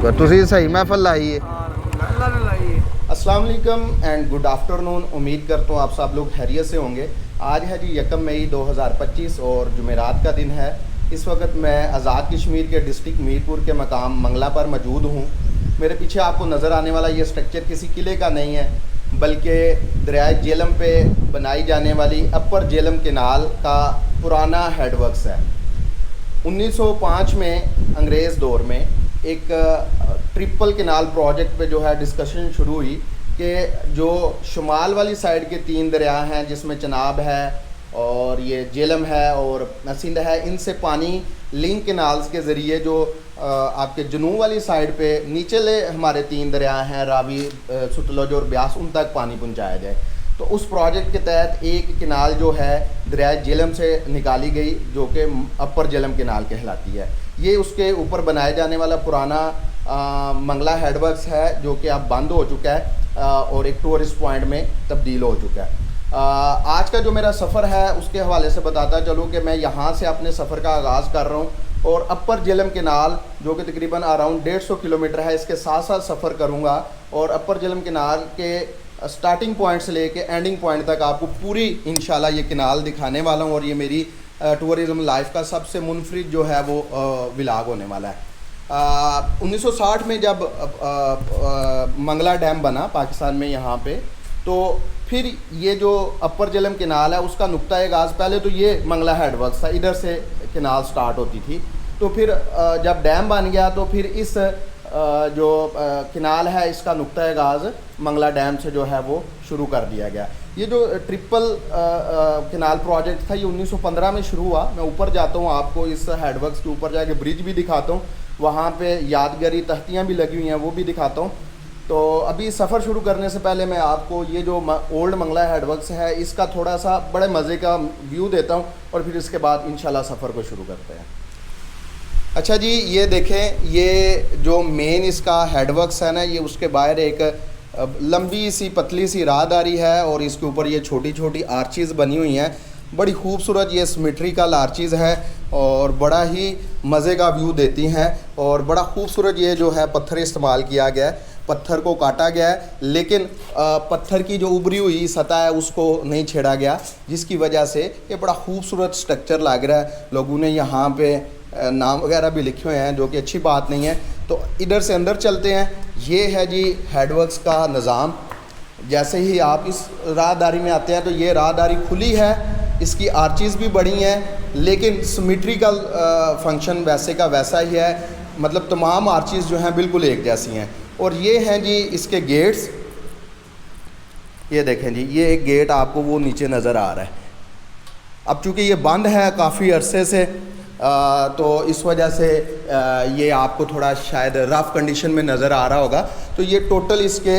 शुक्र तुसी सही महफल लाई है। अस्सलाम वालेकुम एंड गुड आफ्टरनून। उम्मीद करता हूँ आप सब लोग खैरियत से होंगे। आज है जी 1 मई 2025 और जुमेरात का दिन है। इस वक्त मैं आज़ाद कश्मीर के डिस्ट्रिक्ट मीरपुर के मकाम मंगला पर मौजूद हूँ। मेरे पीछे आपको नज़र आने वाला ये स्ट्रक्चर किसी किले का नहीं है, बल्कि दरियाए जेलम पे बनाई जाने वाली अपर जेलम केनाल का पुराना हेडवर्क्स है। 1905 में अंग्रेज़ दौर में एक ट्रिपल केनाल प्रोजेक्ट पे जो है डिस्कशन शुरू हुई कि जो शुमाल वाली साइड के 3 दरिया हैं जिसमें चनाब है और ये जेलम है और सिंध है, इनसे पानी लिंक केनाल्स के ज़रिए जो आपके जनूब वाली साइड पे नीचले हमारे 3 दरिया हैं रावी, सतलुज और ब्यास, उन तक पानी पहुंचाया जाए। तो उस प्रोजेक्ट के तहत एक केनाल जो है दरिया जेलम से निकाली गई जो कि अपर जेलम केनाल कहलाती है। ये उसके ऊपर बनाए जाने वाला पुराना मंगला हेडवर्क्स है जो कि अब बंद हो चुका है और एक टूरिस्ट पॉइंट में तब्दील हो चुका है। आज का जो मेरा सफ़र है उसके हवाले से बताता चलूँ कि मैं यहाँ से अपने सफ़र का आगाज़ कर रहा हूँ और अपर जेलम केनाल जो कि तकरीबन अराउंड 150 किलोमीटर है, इसके साथ साथ सफ़र करूँगा और अपर जेलम केनाल के स्टार्टिंग पॉइंट से लेके एंडिंग पॉइंट तक आपको पूरी इंशाल्लाह ये केनाल दिखाने वाला हूँ और ये मेरी टूरिज़म लाइफ का सबसे मुनफरिद जो है वो व्लॉग होने वाला है। 1960 में जब मंगला डैम बना पाकिस्तान में यहाँ पे, तो फिर ये जो अपर जेलम केनाल है उसका नुक्ता आगाज़ पहले तो ये मंगला हेडवर्क्स था, इधर से केनाल स्टार्ट होती थी। तो फिर जब डैम बन गया तो फिर इस जो केनाल है इसका नुक्ता आगाज़ मंगला डैम से जो है वो शुरू कर दिया गया। ये जो ट्रिपल केनाल प्रोजेक्ट था ये 1915 में शुरू हुआ। मैं ऊपर जाता हूँ, आपको इस हेडवर्क्स के ऊपर जाके ब्रिज भी दिखाता हूँ, वहाँ पे यादगारी तख्तियाँ भी लगी हुई हैं वो भी दिखाता हूँ। तो अभी सफ़र शुरू करने से पहले मैं आपको ये जो ओल्ड मंगला हेडवर्क्स है इसका थोड़ा सा बड़े मज़े का व्यू देता हूँ और फिर इसके बाद इंशाल्लाह सफ़र को शुरू करते हैं। अच्छा जी, ये देखें, ये जो मेन इसका हेडवर्क्स है ना, ये उसके बाहर एक लंबी सी पतली सी राहदारी है और इसके ऊपर ये छोटी छोटी आर्चीज़ बनी हुई हैं। बड़ी खूबसूरत ये सिमेट्रिकल आर्चीज़ है और बड़ा ही मज़े का व्यू देती हैं और बड़ा खूबसूरत ये जो है पत्थर इस्तेमाल किया गया है, पत्थर को काटा गया है, लेकिन पत्थर की जो उभरी हुई सतह है उसको नहीं छेड़ा गया, जिसकी वजह से ये बड़ा खूबसूरत स्ट्रक्चर लग रहा है। लोगों ने यहाँ पे नाम वगैरह भी लिखे हुए हैं जो कि अच्छी बात नहीं है। तो इधर से अंदर चलते हैं। ये है जी हेडवर्क्स का निज़ाम। जैसे ही आप इस राहदारी में आते हैं तो ये राहदारी खुली है, इसकी आर्चीज़ भी बड़ी हैं, लेकिन सिमेट्रिकल फंक्शन वैसे का वैसा ही है, मतलब तमाम आर्चीज़ जो हैं बिल्कुल एक जैसी हैं। और ये हैं जी इसके गेट्स। ये देखें जी, ये एक गेट आपको वो नीचे नज़र आ रहा है। अब चूँकि ये बंद है काफ़ी अरसे से, तो इस वजह से ये आपको थोड़ा शायद रफ़ कंडीशन में नज़र आ रहा होगा। तो ये टोटल इसके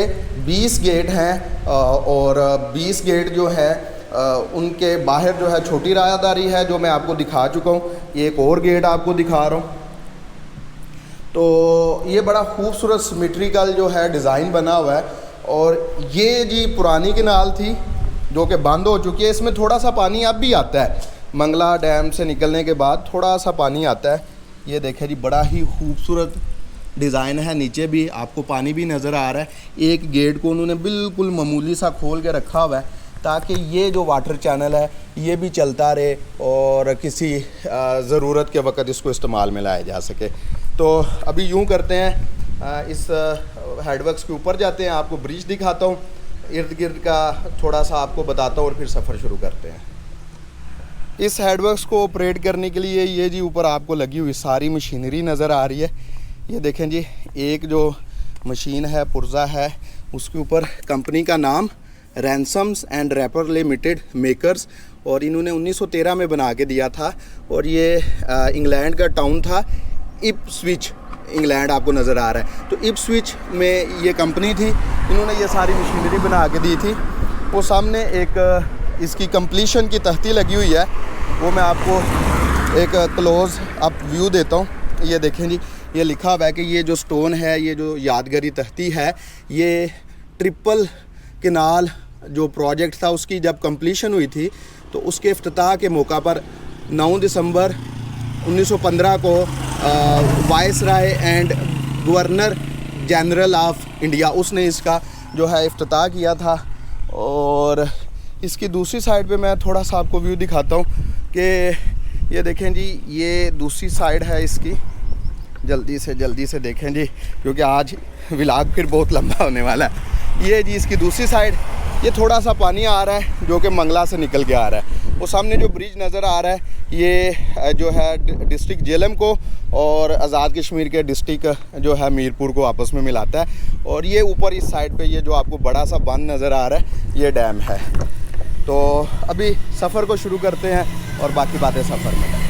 20 गेट हैं और 20 गेट जो है उनके बाहर जो है छोटी राहदारी है जो मैं आपको दिखा चुका हूँ। ये एक और गेट आपको दिखा रहा हूँ। तो ये बड़ा खूबसूरत सिमेट्रिकल जो है डिज़ाइन बना हुआ है और ये जी पुरानी केनाल थी जो कि बंद हो चुकी है। इसमें थोड़ा सा पानी अब भी आता है, मंगला डैम से निकलने के बाद थोड़ा सा पानी आता है। ये देखें जी, बड़ा ही खूबसूरत डिज़ाइन है, नीचे भी आपको पानी भी नज़र आ रहा है। एक गेट को उन्होंने बिल्कुल मामूली सा खोल के रखा हुआ है ताकि ये जो वाटर चैनल है ये भी चलता रहे और किसी ज़रूरत के वक्त इसको इस्तेमाल में लाया जा सके। तो अभी यूँ करते हैं, इस हेडवर्क्स के ऊपर जाते हैं, आपको ब्रिज दिखाता हूँ, इर्द गिर्द का थोड़ा सा आपको बताता हूँ और फिर सफ़र शुरू करते हैं। इस हेडवर्क्स को ऑपरेट करने के लिए ये जी ऊपर आपको लगी हुई सारी मशीनरी नज़र आ रही है। ये देखें जी, एक जो मशीन है पुर्जा है, उसके ऊपर कंपनी का नाम रैनसम्स एंड रैपर लिमिटेड मेकर्स, और इन्होंने 1913 में बना के दिया था। और ये इंग्लैंड का टाउन था इप्सविच, इंग्लैंड आपको नज़र आ रहा है। तो इप्सविच में ये कंपनी थी, इन्होंने ये सारी मशीनरी बना के दी थी। वो सामने एक इसकी कंप्लीशन की तख्ती लगी हुई है, वो मैं आपको एक क्लोज़ अप व्यू देता हूँ। ये देखें जी, ये लिखा हुआ है कि ये जो स्टोन है, ये जो यादगारी तख्ती है, ये ट्रिपल केनाल जो प्रोजेक्ट था उसकी जब कंप्लीशन हुई थी तो उसके इफ्तिताह के मौका पर 9 दिसंबर 1915 को viceroy and governor general of India, उसने इसका जो है इफ्तिताह किया था। और इसकी दूसरी साइड पे मैं थोड़ा सा आपको व्यू दिखाता हूँ कि ये देखें जी, ये दूसरी साइड है इसकी। जल्दी से देखें जी, क्योंकि आज व्लॉग फिर बहुत लंबा होने वाला है। ये जी इसकी दूसरी साइड, ये थोड़ा सा पानी आ रहा है जो कि मंगला से निकल के आ रहा है। वो सामने जो ब्रिज नज़र आ रहा है, ये जो है डिस्ट्रिक्ट जेलम को और आज़ाद कश्मीर के डिस्ट्रिक्ट जो है मीरपुर को आपस में मिलाता है। और ये ऊपर इस साइड पे ये जो आपको बड़ा सा बंद नज़र आ रहा है, ये डैम है। तो अभी सफ़र को शुरू करते हैं और बाकी बातें सफ़र में।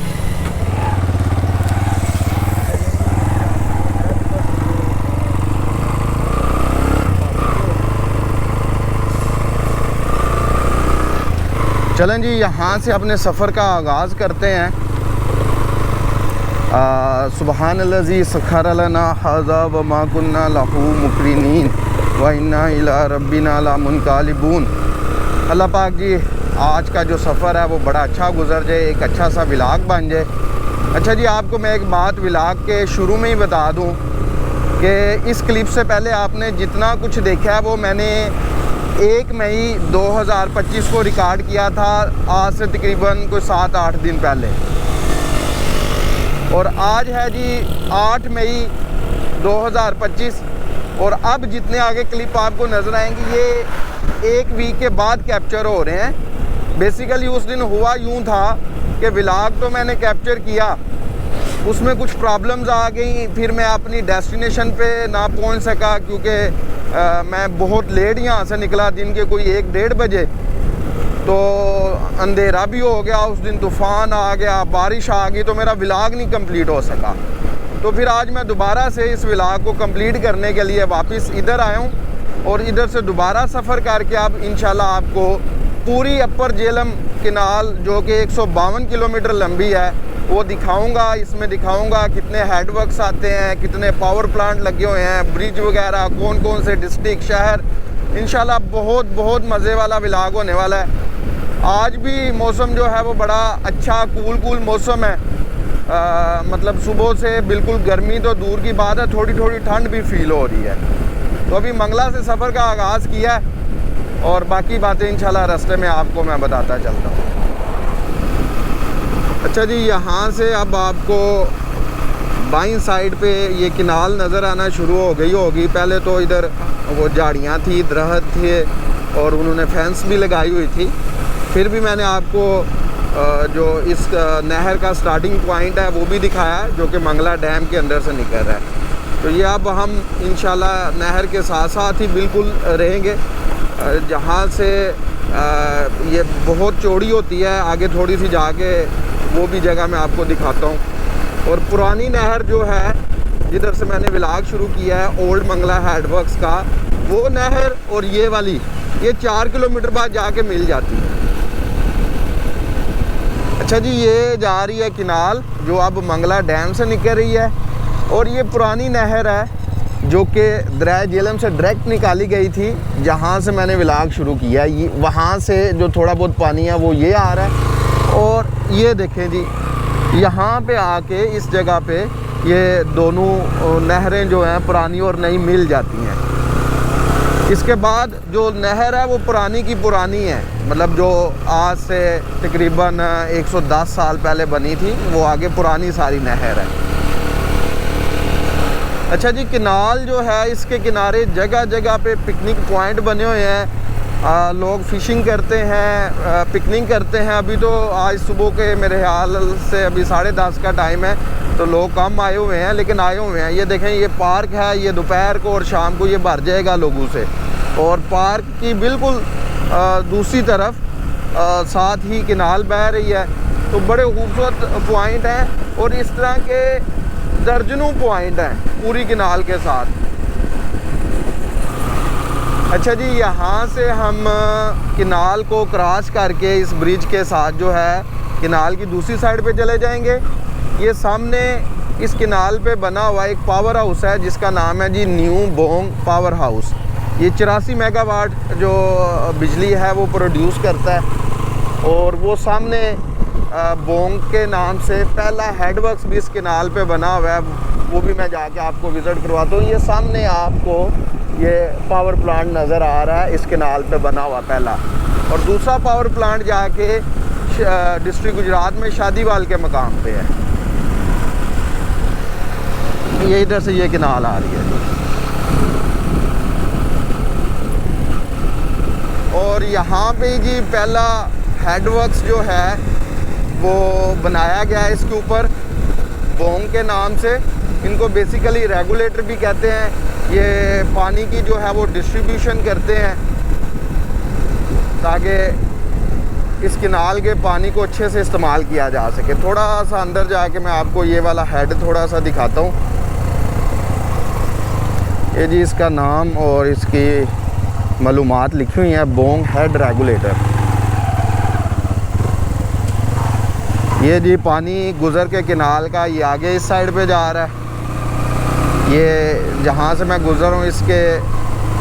चलें जी, यहाँ से अपने सफ़र का आगाज़ करते हैं। सुबहानल्लज़ी सख़र लना हाज़ा व मा कुन्ना लहू मुक़रिनीन व इन्ना इला रब्बिना लमुनक़ालिबून। अल्लाह पाक जी, आज का जो सफ़र है वो बड़ा अच्छा गुजर जाए, एक अच्छा सा व्लॉग बन जाए। अच्छा जी, आपको मैं एक बात व्लॉग के शुरू में ही बता दूँ कि इस क्लिप से पहले आपने जितना कुछ देखा है वो मैंने 1 मई 2025 को रिकॉर्ड किया था, आज से तकरीबन कोई 7-8 दिन पहले। और आज है जी 8 मई 2025 और अब जितने आगे क्लिप आपको नज़र आएंगी ये 1 वीक के बाद कैप्चर हो रहे हैं। बेसिकली उस दिन हुआ यूँ था कि व्लॉग तो मैंने कैप्चर किया, उसमें कुछ प्रॉब्लम्स आ गई, फिर मैं अपनी डेस्टिनेशन पे ना पहुंच सका क्योंकि मैं बहुत लेट यहाँ से निकला, दिन के कोई 1-1:30 बजे। तो अंधेरा भी हो गया, उस दिन तूफ़ान आ गया, बारिश आ गई, तो मेरा व्लॉग नहीं कंप्लीट हो सका। तो फिर आज मैं दोबारा से इस व्लॉग को कंप्लीट करने के लिए वापस इधर आया हूँ और इधर से दोबारा सफ़र करके अब इंशाल्लाह आपको पूरी अपर जेलम किनाल जो कि 152 किलोमीटर लंबी है वो दिखाऊंगा। इसमें दिखाऊंगा कितने हेडवर्क्स आते हैं, कितने पावर प्लांट लगे हुए हैं, ब्रिज वगैरह, कौन कौन से डिस्ट्रिक्ट, शहर। इंशाल्लाह बहुत मज़े वाला व्लॉग होने वाला है। आज भी मौसम जो है वो बड़ा अच्छा कूल मौसम है। मतलब सुबह से बिल्कुल गर्मी तो दूर की बात है, थोड़ी ठंड भी फील हो रही है। तो अभी मंगला से सफ़र का आगाज़ किया है और बाकी बातें इंशाल्लाह रास्ते में आपको मैं बताता चलता हूँ। अच्छा जी, यहाँ से अब आपको बाईं साइड पे ये किनाल नज़र आना शुरू हो गई होगी। पहले तो इधर वो झाड़ियाँ थी, दरख्त थे और उन्होंने फेंस भी लगाई हुई थी। फिर भी मैंने आपको जो इस नहर का स्टार्टिंग पॉइंट है वो भी दिखाया है जो कि मंगला डैम के अंदर से निकल रहा है। तो ये अब हम इंशाल्लाह नहर के साथ साथ ही बिल्कुल रहेंगे। जहाँ से ये बहुत चौड़ी होती है, आगे थोड़ी सी जाके वो भी जगह मैं आपको दिखाता हूँ। और पुरानी नहर जो है जिधर से मैंने व्लॉग शुरू किया है, ओल्ड मंगला हेडवर्क्स का, वो नहर और ये वाली ये 4 किलोमीटर बाद जाके मिल जाती है। अच्छा जी, ये जा रही है किनाल जो अब मंगला डैम से निकल रही है और ये पुरानी नहर है जो कि दरिया जेलम से डायरेक्ट निकाली गई थी, जहाँ से मैंने व्लॉग शुरू किया। ये वहाँ से जो थोड़ा बहुत पानी है वो ये आ रहा है। और ये देखें जी, यहाँ पे आके इस जगह पे ये दोनों नहरें जो हैं पुरानी और नई मिल जाती हैं। इसके बाद जो नहर है वो पुरानी की पुरानी है, मतलब जो आज से तकरीबन 110 साल पहले बनी थी वो आगे पुरानी सारी नहर है। अच्छा जी, किनाल जो है इसके किनारे जगह जगह पे पिकनिक पॉइंट बने हुए हैं। लोग फ़िशिंग करते हैं, पिकनिक करते हैं। अभी तो आज सुबह के मेरे ख्याल से अभी 10:30 का टाइम है तो लोग कम आए हुए हैं, लेकिन आए हुए हैं। ये देखें, ये पार्क है, ये दोपहर को और शाम को ये भर जाएगा लोगों से। और पार्क की बिल्कुल दूसरी तरफ साथ ही किनाल बह रही है। तो बड़े खूबसूरत पॉइंट हैं और इस तरह के दर्जनों पॉइंट हैं पूरी किनाल के साथ। अच्छा जी, यहाँ से हम किनाल को क्रॉस करके इस ब्रिज के साथ जो है किनाल की दूसरी साइड पे चले जाएंगे। ये सामने इस किनाल पे बना हुआ एक पावर हाउस है जिसका नाम है जी न्यू बोंग पावर हाउस। ये 84 मेगावाट जो बिजली है वो प्रोड्यूस करता है। और वो सामने बोंग के नाम से पहला हेडवर्क्स भी इस किनाल पे बना हुआ है। वो भी मैं जाके आपको विज़िट करवाता हूँ। ये सामने आपको ये पावर प्लांट नज़र आ रहा है, इस केनाल पे बना हुआ पहला, और दूसरा पावर प्लांट जाके डिस्ट्रिक्ट गुजरात में शादीवाल के मकाम पे है। ये इधर से ये केनाल आ रही है और यहाँ पे जी पहला हेडवर्क्स जो है वो बनाया गया है इसके ऊपर बोंग के नाम से। इनको बेसिकली रेगुलेटर भी कहते हैं। ये पानी की जो है वो डिस्ट्रीब्यूशन करते हैं ताकि इस केनाल के पानी को अच्छे से इस्तेमाल किया जा सके। थोड़ा सा अंदर जाके मैं आपको ये वाला हेड थोड़ा सा दिखाता हूँ। ये जी इसका नाम और इसकी मालूमात लिखी हुई है, बोंग हेड रेगुलेटर। ये जी पानी गुज़र के केनाल का ये आगे इस साइड पे जा रहा है। ये जहाँ से मैं गुज़र हूँ इसके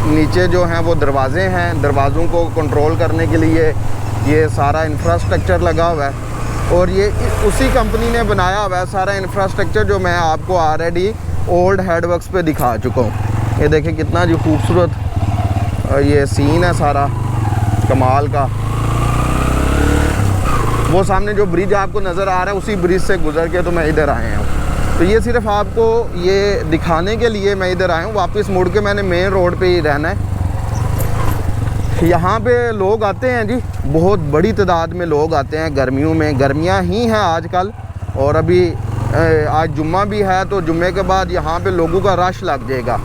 नीचे जो हैं वो दरवाज़े हैं। दरवाज़ों को कंट्रोल करने के लिए ये सारा इंफ्रास्ट्रक्चर लगा हुआ है और ये उसी कंपनी ने बनाया हुआ है सारा इंफ्रास्ट्रक्चर, जो मैं आपको ऑलरेडी ओल्ड हेडवर्क्स पे दिखा चुका हूँ। ये देखें कितना जो खूबसूरत ये सीन है सारा कमाल का। वो सामने जो ब्रिज आपको नज़र आ रहा है उसी ब्रिज से गुज़र के तो मैं इधर आया हूँ। तो ये सिर्फ आपको ये दिखाने के लिए मैं इधर आया हूँ। वापस मुड़ के मैंने मेन रोड पे ही रहना है। यहाँ पे लोग आते हैं जी, बहुत बड़ी तादाद में लोग आते हैं गर्मियों में। गर्मियाँ ही हैं आजकल और अभी आज जुम्मा भी है तो जुम्मे के बाद यहाँ पे लोगों का रश लग जाएगा।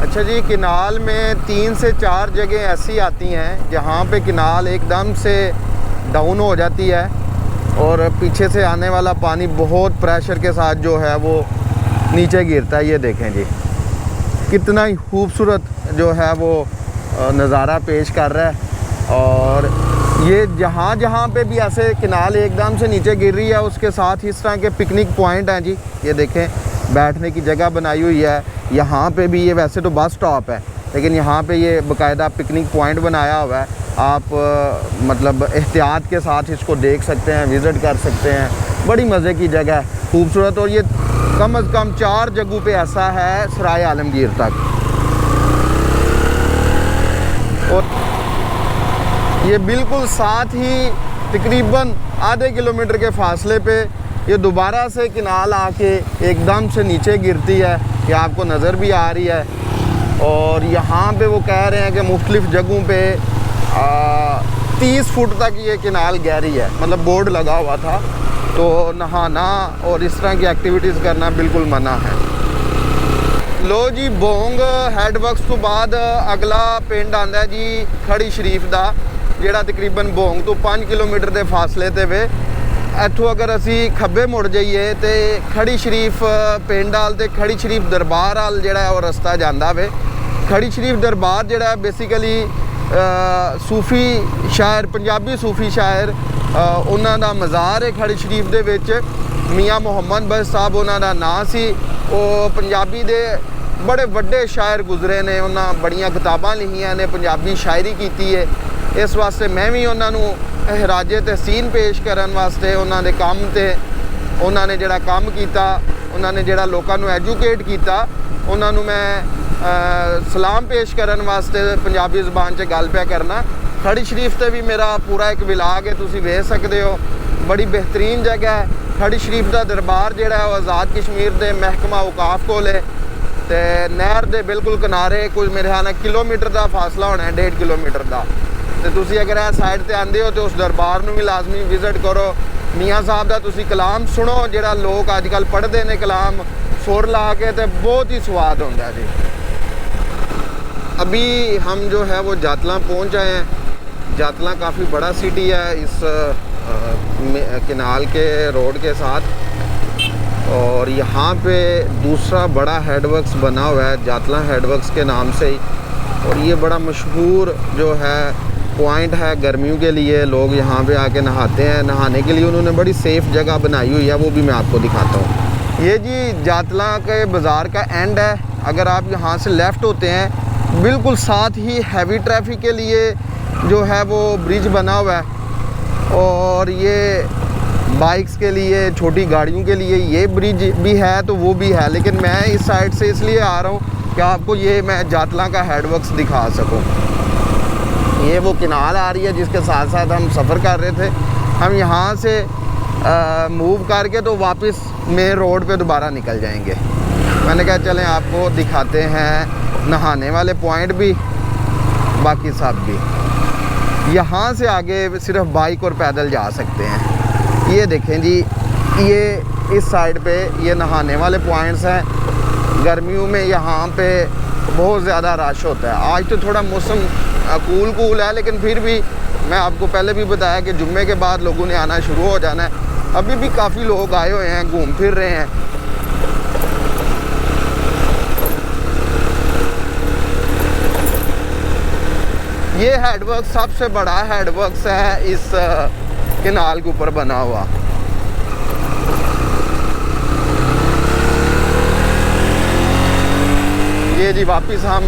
अच्छा जी, केनाल में 3 से 4 जगह ऐसी आती हैं जहाँ पे केनाल एकदम से डाउन हो जाती है और पीछे से आने वाला पानी बहुत प्रेशर के साथ जो है वो नीचे गिरता है। ये देखें जी कितना ही खूबसूरत जो है वो नज़ारा पेश कर रहा है। और ये जहाँ जहाँ पे भी ऐसे केनाल एकदम से नीचे गिर रही है उसके साथ इस तरह के पिकनिक पॉइंट हैं जी। ये देखें बैठने की जगह बनाई हुई है। यहाँ पे भी ये वैसे तो बस स्टॉप है लेकिन यहाँ पे ये बाकायदा पिकनिक पॉइंट बनाया हुआ है। आप मतलब एहतियात के साथ इसको देख सकते हैं, विज़िट कर सकते हैं। बड़ी मज़े की जगह है, खूबसूरत। और ये कम से कम 4 जगहों पे ऐसा है सराय आलमगीर तक। और ये बिल्कुल साथ ही तकरीबन आधे किलोमीटर के फासले पे ये दोबारा से केनाल आके एकदम से नीचे गिरती है। ये आपको नज़र भी आ रही है। और यहाँ पे वो कह रहे हैं कि मुख्तलिफ़ जगहों पे 30 फुट तक ये केनाल गहरी है, मतलब बोर्ड लगा हुआ था। तो नहाना और इस तरह की एक्टिविटीज़ करना बिल्कुल मना है। लो जी, बोंग हेडवर्क्स तो बाद अगला पिंड आंदा है जी खड़ी शरीफ दा, ਜਿਹੜਾ तकरीबन बोंग तो 5 किलोमीटर के फासले ते वे। इत्थों अगर असी खब्बे मुड़ जाइए तो खड़ी शरीफ पिंड आल ते खड़ी शरीफ दरबार आल जिहड़ा वो रस्ता जांदा वे। खड़ी शरीफ दरबार जिहड़ा बेसिकली सूफी शायर, पंजाबी सूफी शायर उन्हां दा मज़ार है खड़ी शरीफ दे विच। मियाँ मुहम्मद बख्श साहब उन्हां दा नाम सी। वो पंजाबी दे बड़े वड्डे शायर गुजरे ने, उन्हां बड़ियां किताबां लिखियां ने, पंजाबी शायरी कीती है। इस वास्ते मैं भी उन्होंने एहराजे तहसीन पेश करन वास्ते उन्होंने काम ते उन्होंने जिहड़ा काम कीता, उन्होंने जिहड़ा लोकां नूं एजुकेट कीता, उन्होंने मैं सलाम पेश करन वास्ते पंजाबी ज़बान च गल पिया करना। खड़ी शरीफ ते भी मेरा पूरा एक विलाग है, तुसीं वेख सकदे हो। बड़ी बेहतरीन जगह है। खड़ी शरीफ का दरबार जिहड़ा है आज़ाद कश्मीर के महकमा औकाफ कोल है ते नहर दे बिल्कुल किनारे। कुछ मेरे ख्याल नाल किलोमीटर का फासला होना है, 1.5 किलोमीटर का। तो तुसी अगर इस साइड ते आंदे हो तो उस दरबार नूं भी लाजमी विजिट करो। मियाँ साहब का तुसी कलाम सुनो, जिहड़ा लोग अजकल पढ़ते हैं कलाम सुर ला के, तो बहुत ही स्वाद होंदा जी। अभी हम जो है वो जातला पहुँच आए हैं। जातला काफ़ी बड़ा सिटी है इस केनाल के रोड के साथ। और यहाँ पे दूसरा बड़ा हेडवर्क्स बना हुआ है जातला हेडवर्क्स के नाम से ही। और ये बड़ा मशहूर जो है पॉइंट है गर्मियों के लिए। लोग यहाँ पे आके नहाते हैं। नहाने के लिए उन्होंने बड़ी सेफ़ जगह बनाई हुई है, वो भी मैं आपको दिखाता हूँ। ये जी जातला के बाज़ार का एंड है। अगर आप यहाँ से लेफ़्ट होते हैं बिल्कुल साथ ही हैवी ट्रैफिक के लिए जो है वो ब्रिज बना हुआ है। और ये बाइक्स के लिए, छोटी गाड़ियों के लिए ये ब्रिज भी है तो वो भी है, लेकिन मैं इस साइड से इसलिए आ रहा हूँ कि आपको ये मैं जातला का हेडवर्क्स दिखा सकूँ। ये वो किनाल आ रही है जिसके साथ साथ हम सफ़र कर रहे थे। हम यहाँ से मूव करके तो वापस मेन रोड पे दोबारा निकल जाएंगे। मैंने कहा चलें आपको दिखाते हैं नहाने वाले पॉइंट भी, बाकी सब भी। यहाँ से आगे सिर्फ बाइक और पैदल जा सकते हैं। ये देखें जी, ये इस साइड पे ये नहाने वाले पॉइंट्स हैं। गर्मियों में यहाँ पे बहुत ज़्यादा रश होता है। आज तो थोड़ा मौसम कूल है, लेकिन फिर भी मैं आपको पहले भी बताया कि जुम्मे के बाद लोगों ने आना शुरू हो जाना है। अभी भी काफ़ी लोग आए हुए हैं, घूम फिर रहे हैं। ये हेडवर्क सबसे बड़ा हेडवर्क्स है इस किनाल के ऊपर बना हुआ। ये जी वापस हम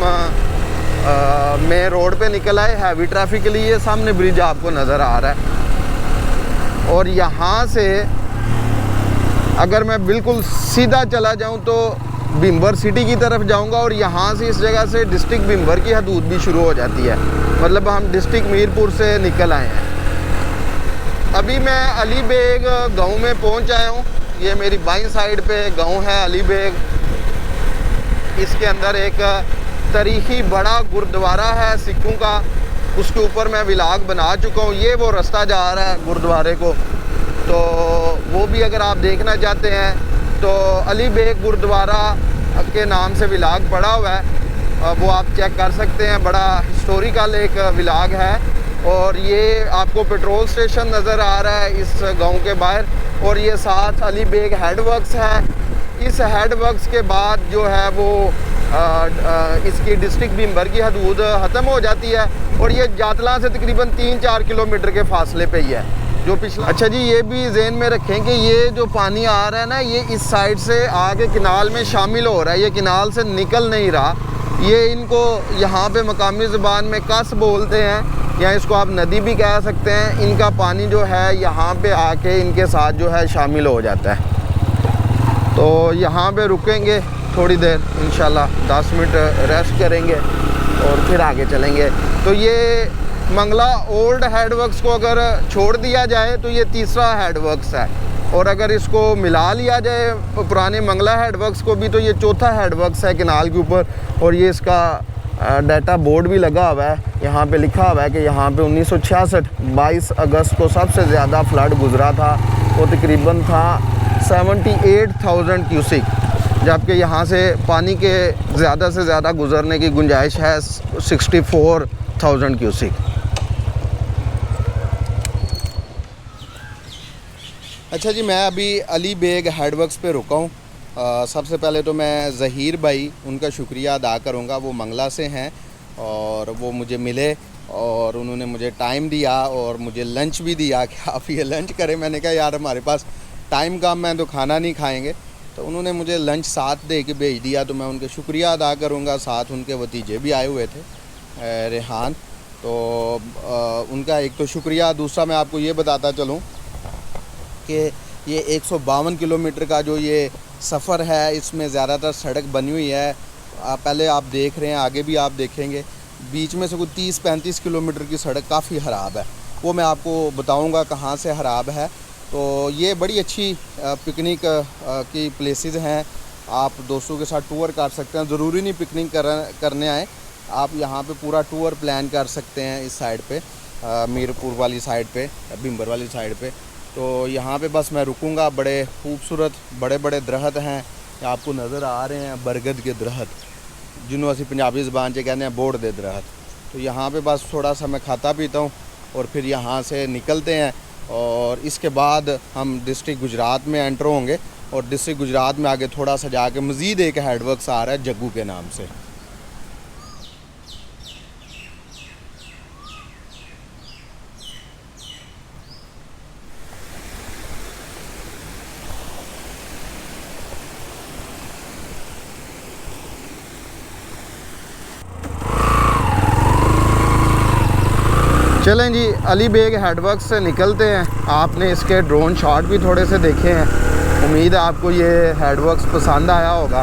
मेन रोड पे निकल आए। हैवी ट्रैफिक के लिए सामने ब्रिज आपको नज़र आ रहा है। और यहाँ से अगर मैं बिल्कुल सीधा चला जाऊँ तो भिम्बर सिटी की तरफ जाऊँगा, और यहाँ से इस जगह से डिस्ट्रिक्ट भिम्बर की हदूद भी शुरू हो जाती है। मतलब हम डिस्ट्रिक्ट मीरपुर से निकल आए हैं। अभी मैं अली बेग गाँव में पहुँच आया हूँ। ये मेरी बाईं साइड पे गाँव है अली बेग। इसके अंदर एक तारीखी बड़ा गुरुद्वारा है सिखों का, उसके ऊपर मैं व्लॉग बना चुका हूँ। ये वो रास्ता जा रहा है गुरुद्वारे को, तो वो भी अगर आप देखना चाहते हैं तो अली बेग गुरुद्वारा के नाम से व्लॉग पड़ा हुआ है, वो आप चेक कर सकते हैं। बड़ा हिस्टोरिकल एक व्लॉग है। और ये आपको पेट्रोल स्टेशन नज़र आ रहा है इस गांव के बाहर, और ये साथ अली बेग हेडवर्क्स है। इस हेडवर्क्स के बाद जो है वो इसकी डिस्ट्रिक्ट भिम्बर की हदूद ख़त्म हो जाती है, और ये जातला से तकरीबन 3-4 किलोमीटर के फासले पे ही है जो पिछला। अच्छा जी, ये भी ज़हन में रखें कि ये जो पानी आ रहा है ना, ये इस साइड से आगे किनाल में शामिल हो रहा है। ये किनाल से निकल नहीं रहा। ये इनको यहाँ पे मकामी ज़बान में कस बोलते हैं, या इसको आप नदी भी कह सकते हैं। इनका पानी जो है यहाँ पे आके इनके साथ जो है शामिल हो जाता है। तो यहाँ पे रुकेंगे थोड़ी देर, इंशाल्लाह 10 मिनट रेस्ट करेंगे और फिर आगे चलेंगे। तो ये मंगला ओल्ड हेडवर्क्स को अगर छोड़ दिया जाए तो ये तीसरा हेडवर्क्स है, और अगर इसको मिला लिया जाए पुराने मंगला हेडवर्क्स को भी तो ये चौथा हेडवर्क्स है किनाल के ऊपर। और ये इसका डाटा बोर्ड भी लगा हुआ है। यहाँ पे लिखा हुआ है कि यहाँ पे 1966 22 अगस्त को सबसे ज़्यादा फ्लड गुजरा था। वो तकरीबन था 78,000 क्यूसिक, जबकि यहाँ से पानी के ज़्यादा से ज़्यादा गुजरने की गुंजाइश है 64,000 क्यूसिक। अच्छा जी, मैं अभी अली बेग हेडवर्क्स पे रुका हूँ। सबसे पहले तो मैं ज़हीर भाई, उनका शुक्रिया अदा करूँगा। वो मंगला से हैं और वो मुझे मिले और उन्होंने मुझे टाइम दिया और मुझे लंच भी दिया कि आप ये लंच करें। मैंने कहा यार हमारे पास टाइम कम है तो खाना नहीं खाएंगे, तो उन्होंने मुझे लंच साथ दे के भेज दिया, तो मैं उनके शुक्रिया अदा करूँगा। साथ उनके भतीजे भी आए हुए थे, रेहान, तो उनका एक तो शुक्रिया। दूसरा मैं आपको ये बताता चलूँ कि ये 152 किलोमीटर का जो ये सफ़र है, इसमें ज़्यादातर सड़क बनी हुई है। पहले आप देख रहे हैं, आगे भी आप देखेंगे, बीच में से कोई 30-35 किलोमीटर की सड़क काफ़ी ख़राब है। वो मैं आपको बताऊंगा कहाँ से ख़राब है। तो ये बड़ी अच्छी पिकनिक की प्लेसेस हैं। आप दोस्तों के साथ टूर कर सकते हैं। ज़रूरी नहीं पिकनिक करने आए, आप यहाँ पे पूरा टूर प्लान कर सकते हैं। इस साइड पे मीरपुर वाली साइड पे, भिम्बर वाली साइड पे। तो यहाँ पे बस मैं रुकूंगा। बड़े खूबसूरत बड़े बड़े दरख्त हैं, आपको नज़र आ रहे हैं, बरगद के दरख्त, जिन्हों असी पंजाबी ज़बान से कहते हैं बोड़ दे दरख्त। तो यहाँ पे बस थोड़ा सा मैं खाता पीता हूँ और फिर यहाँ से निकलते हैं, और इसके बाद हम डिस्ट्रिक्ट गुजरात में एंटर होंगे। और डिस्ट्रिक्ट गुजरात में आगे थोड़ा सा जाके मज़ीद एक हेडवर्क्स आ रहा है जग्गू के नाम से। चलें जी, अली बेग हेडवर्क से निकलते हैं। आपने इसके ड्रोन शॉट भी थोड़े से देखे हैं, उम्मीद है आपको ये हेडवर्क्स पसंद आया होगा।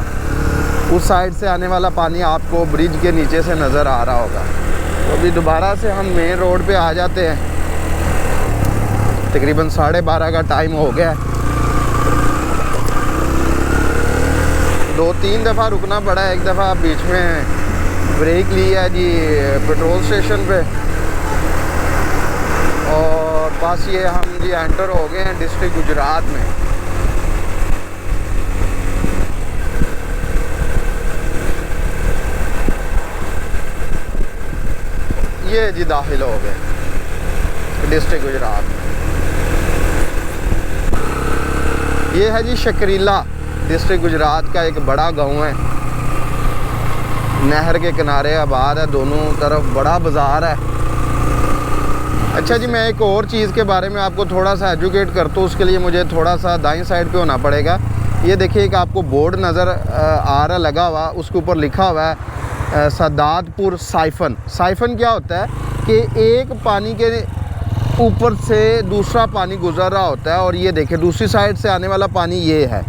उस साइड से आने वाला पानी आपको ब्रिज के नीचे से नज़र आ रहा होगा। तो अभी दोबारा से हम मेन रोड पे आ जाते हैं। तकरीबन 12:30 का टाइम हो गया है। 2-3 दफ़ा रुकना पड़ा, एक दफ़ा बीच में ब्रेक ली है जी पेट्रोल स्टेशन पे, और बस ये हम जी एंटर हो गए हैं डिस्ट्रिक्ट गुजरात में। ये जी दाखिल हो गए डिस्ट्रिक्ट गुजरात में। ये है जी शकरीला, डिस्ट्रिक्ट गुजरात का एक बड़ा गांव है, नहर के किनारे आबाद है, दोनों तरफ बड़ा बाज़ार है। अच्छा जी, मैं एक और चीज़ के बारे में आपको थोड़ा सा एजुकेट करता हूँ, उसके लिए मुझे थोड़ा सा दाईं साइड पे होना पड़ेगा। ये देखिए एक आपको बोर्ड नज़र आ रहा लगा हुआ, उसके ऊपर लिखा हुआ है सादातपुर साइफन। साइफन क्या होता है कि एक पानी के ऊपर से दूसरा पानी गुजर रहा होता है, और ये देखिए दूसरी साइड से आने वाला पानी ये है,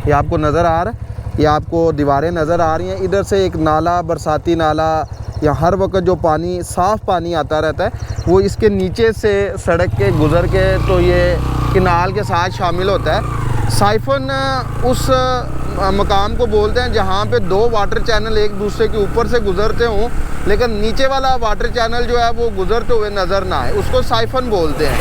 ये आपको नज़र आ रहा है, ये आपको दीवारें नज़र आ रही हैं। इधर से एक नाला, बरसाती नाला, या हर वक्त जो पानी साफ़ पानी आता रहता है वो इसके नीचे से सड़क के गुज़र के तो ये किनाल के साथ शामिल होता है। साइफन उस मकाम को बोलते हैं जहाँ पे दो वाटर चैनल एक दूसरे के ऊपर से गुज़रते हों, लेकिन नीचे वाला वाटर चैनल जो है वो गुज़रते हुए नज़र ना आए, उसको साइफन बोलते हैं।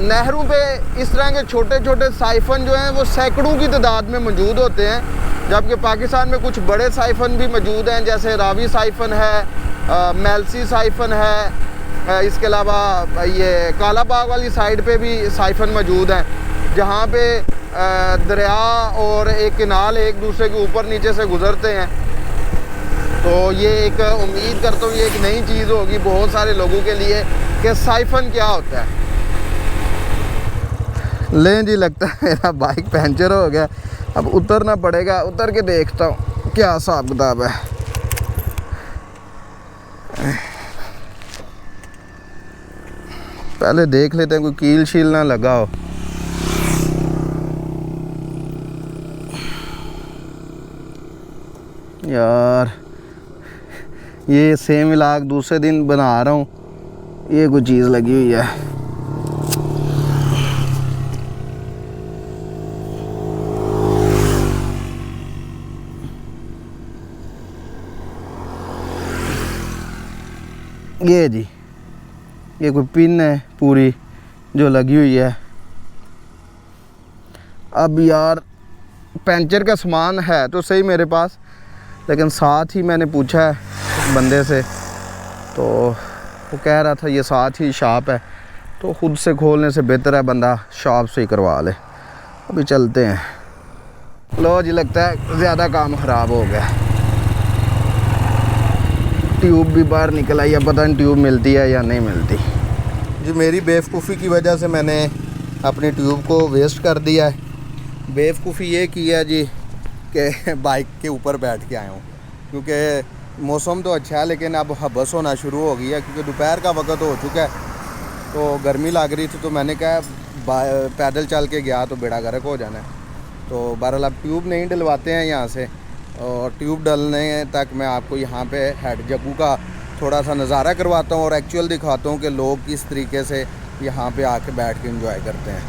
नहरों पे इस तरह के छोटे छोटे साइफन जो हैं वो सैकड़ों की तादाद में मौजूद होते हैं, जबकि पाकिस्तान में कुछ बड़े साइफन भी मौजूद हैं, जैसे रावी साइफन है, मेलसी साइफन है, इसके अलावा ये काला बाग वाली साइड पे भी साइफन मौजूद हैं, जहाँ पे दरिया और एक किनाल एक दूसरे के ऊपर नीचे से गुज़रते हैं। तो ये एक उम्मीद करता हूँ ये एक नई चीज़ होगी बहुत सारे लोगों के लिए कि साइफन क्या होता है। लें जी, लगता है मेरा बाइक पंचर हो गया, अब उतरना पड़ेगा, उतर के देखता हूँ क्या हिसाब किताब है। पहले देख लेते हैं कोई कील शील ना लगा हो। यार ये सेम इलाक दूसरे दिन बना रहा हूँ, ये कोई चीज़ लगी हुई है। ये जी ये कोई पिन है पूरी जो लगी हुई है। अब यार पंचर का सामान है तो सही मेरे पास, लेकिन साथ ही मैंने पूछा है बंदे से, तो वो कह रहा था ये साथ ही शॉप है, तो ख़ुद से खोलने से बेहतर है बंदा शॉप से ही करवा ले। अभी चलते हैं। लो जी, लगता है ज़्यादा काम ख़राब हो गया, ट्यूब भी बाहर निकल आई है, पता नहीं ट्यूब मिलती है या नहीं मिलती। जी मेरी बेवकूफ़ी की वजह से मैंने अपनी ट्यूब को वेस्ट कर दिया है। बेवकूफ़ी ये की है जी कि बाइक के ऊपर बैठ के आया हूँ, क्योंकि मौसम तो अच्छा है लेकिन अब हबस होना शुरू हो गई है, क्योंकि दोपहर का वक्त हो चुका है, तो गर्मी लग रही थी, तो मैंने कहा पैदल चल के गया तो बेड़ा गर्क हो जाना है। तो बहरहाल अब ट्यूब नहीं डलवाते हैं यहाँ से, और ट्यूब डलने तक मैं आपको यहाँ पे हेड जग्गू का थोड़ा सा नज़ारा करवाता हूँ और एक्चुअल दिखाता हूँ कि लोग किस तरीके से यहाँ पे आके बैठ के एंजॉय करते हैं।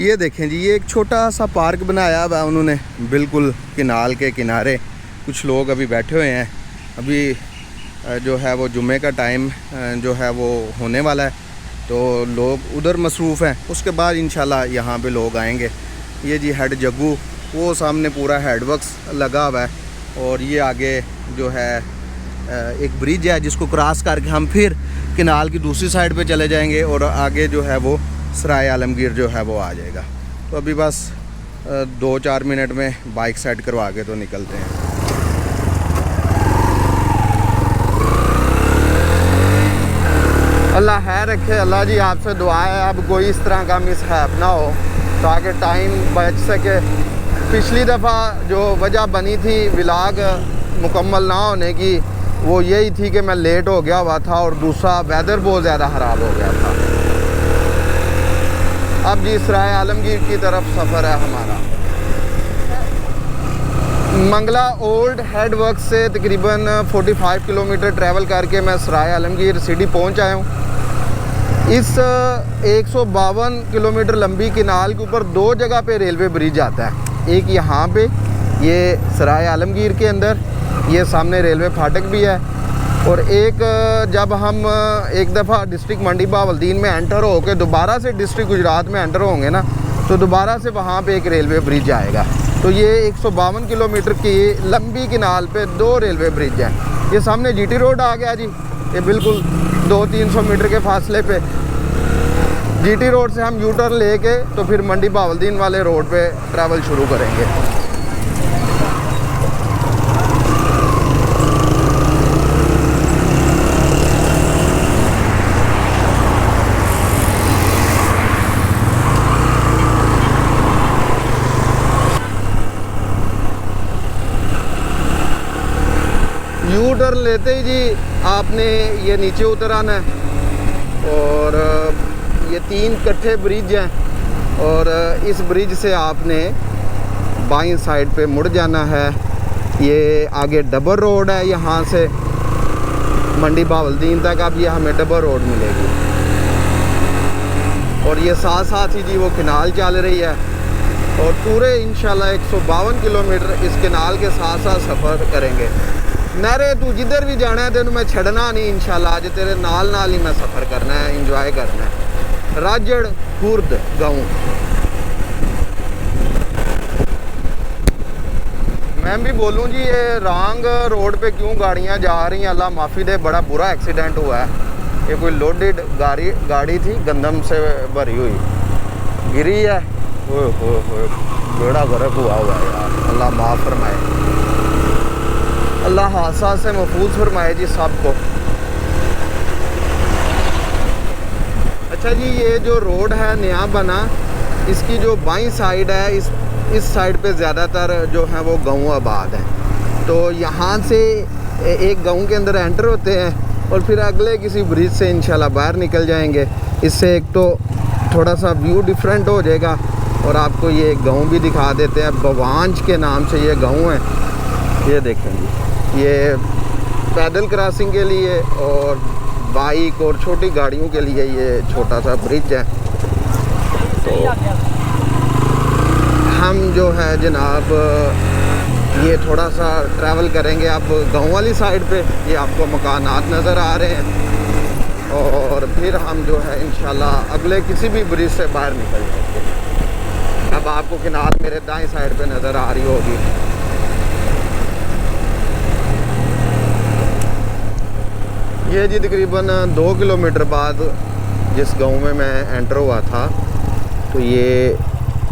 ये देखें जी, ये एक छोटा सा पार्क बनाया हुआ है उन्होंने बिल्कुल किनाल के किनारे। कुछ लोग अभी बैठे हुए हैं, अभी जो है वो जुम्मे का टाइम जो है वो होने वाला है, तो लोग उधर मसरूफ़ हैं। उसके बाद इंशाल्लाह यहाँ पे लोग आएंगे। ये जी हेड जग्गू, वो सामने पूरा हेडवर्क्स लगा हुआ है, और ये आगे जो है एक ब्रिज है जिसको क्रॉस करके हम फिर किनाल की दूसरी साइड पे चले जाएंगे, और आगे जो है वो सराय आलमगीर जो है वो आ जाएगा। तो अभी बस 2-4 मिनट में बाइक सेट करवा के तो निकलते हैं। अल्लाह खैर रखे। अल्लाह जी आपसे दुआ है अब कोई इस तरह का मिसहैप ना हो, ताकि टाइम बच सके। पिछली दफ़ा जो वजह बनी थी व्लॉग मुकम्मल ना होने की, वो यही थी कि मैं लेट हो गया हुआ था और दूसरा वेदर बहुत ज़्यादा ख़राब हो गया था। अब जी सराय आलमगीर की तरफ सफ़र है हमारा। मंगला ओल्ड हेड वर्क से तकरीबन 45 किलोमीटर ट्रैवल करके मैं सराय आलमगीर सिटी पहुंच आया हूं। इस 152 किलोमीटर लंबी किनाल के ऊपर दो जगह पे रेलवे ब्रिज आता है। एक यहाँ पे, ये सराय आलमगीर के अंदर, ये सामने रेलवे फाटक भी है, और एक जब हम एक दफ़ा डिस्ट्रिक्ट मंडी बहावलदीन में एंटर हो के दोबारा से डिस्ट्रिक्ट गुजरात में एंटर होंगे ना, तो दोबारा से वहाँ पे एक रेलवे ब्रिज आएगा। तो ये 152 किलोमीटर की लंबी किनाल पे दो रेलवे ब्रिज हैं। ये सामने जीटी रोड आ गया जी, ये बिल्कुल 200-300 मीटर के फासले पे। जीटी रोड से हम यू टर्न लेके तो फिर मंडी बहावलदीन वाले रोड पे ट्रैवल शुरू करेंगे। यू टर्न लेते ही जी आपने ये नीचे उतर आना है, और ये 3 कट्ठे ब्रिज हैं, और इस ब्रिज से आपने बाईं साइड पे मुड़ जाना है। ये आगे डबल रोड है, यहाँ से मंडी बहावलदीन तक अब ये हमें डबल रोड मिलेगी, और ये साथ साथ ही जी वो किनाल चल रही है, और पूरे इंशाल्लाह 152 किलोमीटर इस किनाल के साथ साथ सफ़र करेंगे। नारे तू जिधर भी जाना है तेनू मैं छड़ना नहीं इंशाल्लाह, आज तेरे नाल ही मैं सफ़र करना है, इंजॉय करना है। राजड़ खुर्द गाँव। मैं भी बोलूँ जी, ये रॉन्ग रोड पे क्यों गाड़ियाँ जा रही हैं, अल्लाह माफ़ी दे। बड़ा बुरा एक्सीडेंट हुआ है। ये कोई लोडेड गाड़ी थी, गंदम से भरी हुई, गिरी है। ओए बेड़ा गर्क हुआ है यार, अल्लाह माफ़ फरमाए, अल्लाह हादसा से महफूज फरमाए जी सबको। अच्छा जी, ये जो रोड है नया बना, इसकी जो बाईं साइड है, इस साइड पे ज़्यादातर जो है वो गाँव आबाद हैं। तो यहाँ से एक गाँव के अंदर एंटर होते हैं और फिर अगले किसी ब्रिज से इंशाल्लाह बाहर निकल जाएंगे। इससे एक तो थोड़ा सा व्यू डिफरेंट हो जाएगा, और आपको ये गाँव भी दिखा देते हैं। बवांज के नाम से ये गाँव है। ये देखें जी, ये पैदल क्रॉसिंग के लिए और बाइक और छोटी गाड़ियों के लिए ये छोटा सा ब्रिज है। तो हम जो है जनाब ये थोड़ा सा ट्रैवल करेंगे अब गाँव वाली साइड पे। ये आपको मकानात नज़र आ रहे हैं, और फिर हम जो है इंशाल्लाह अगले किसी भी ब्रिज से बाहर निकल जाएंगे। अब आपको किनार मेरे दाएं साइड पे नज़र आ रही होगी। ये जी तकरीबन 2 किलोमीटर बाद जिस गांव में मैं एंटर हुआ था, तो ये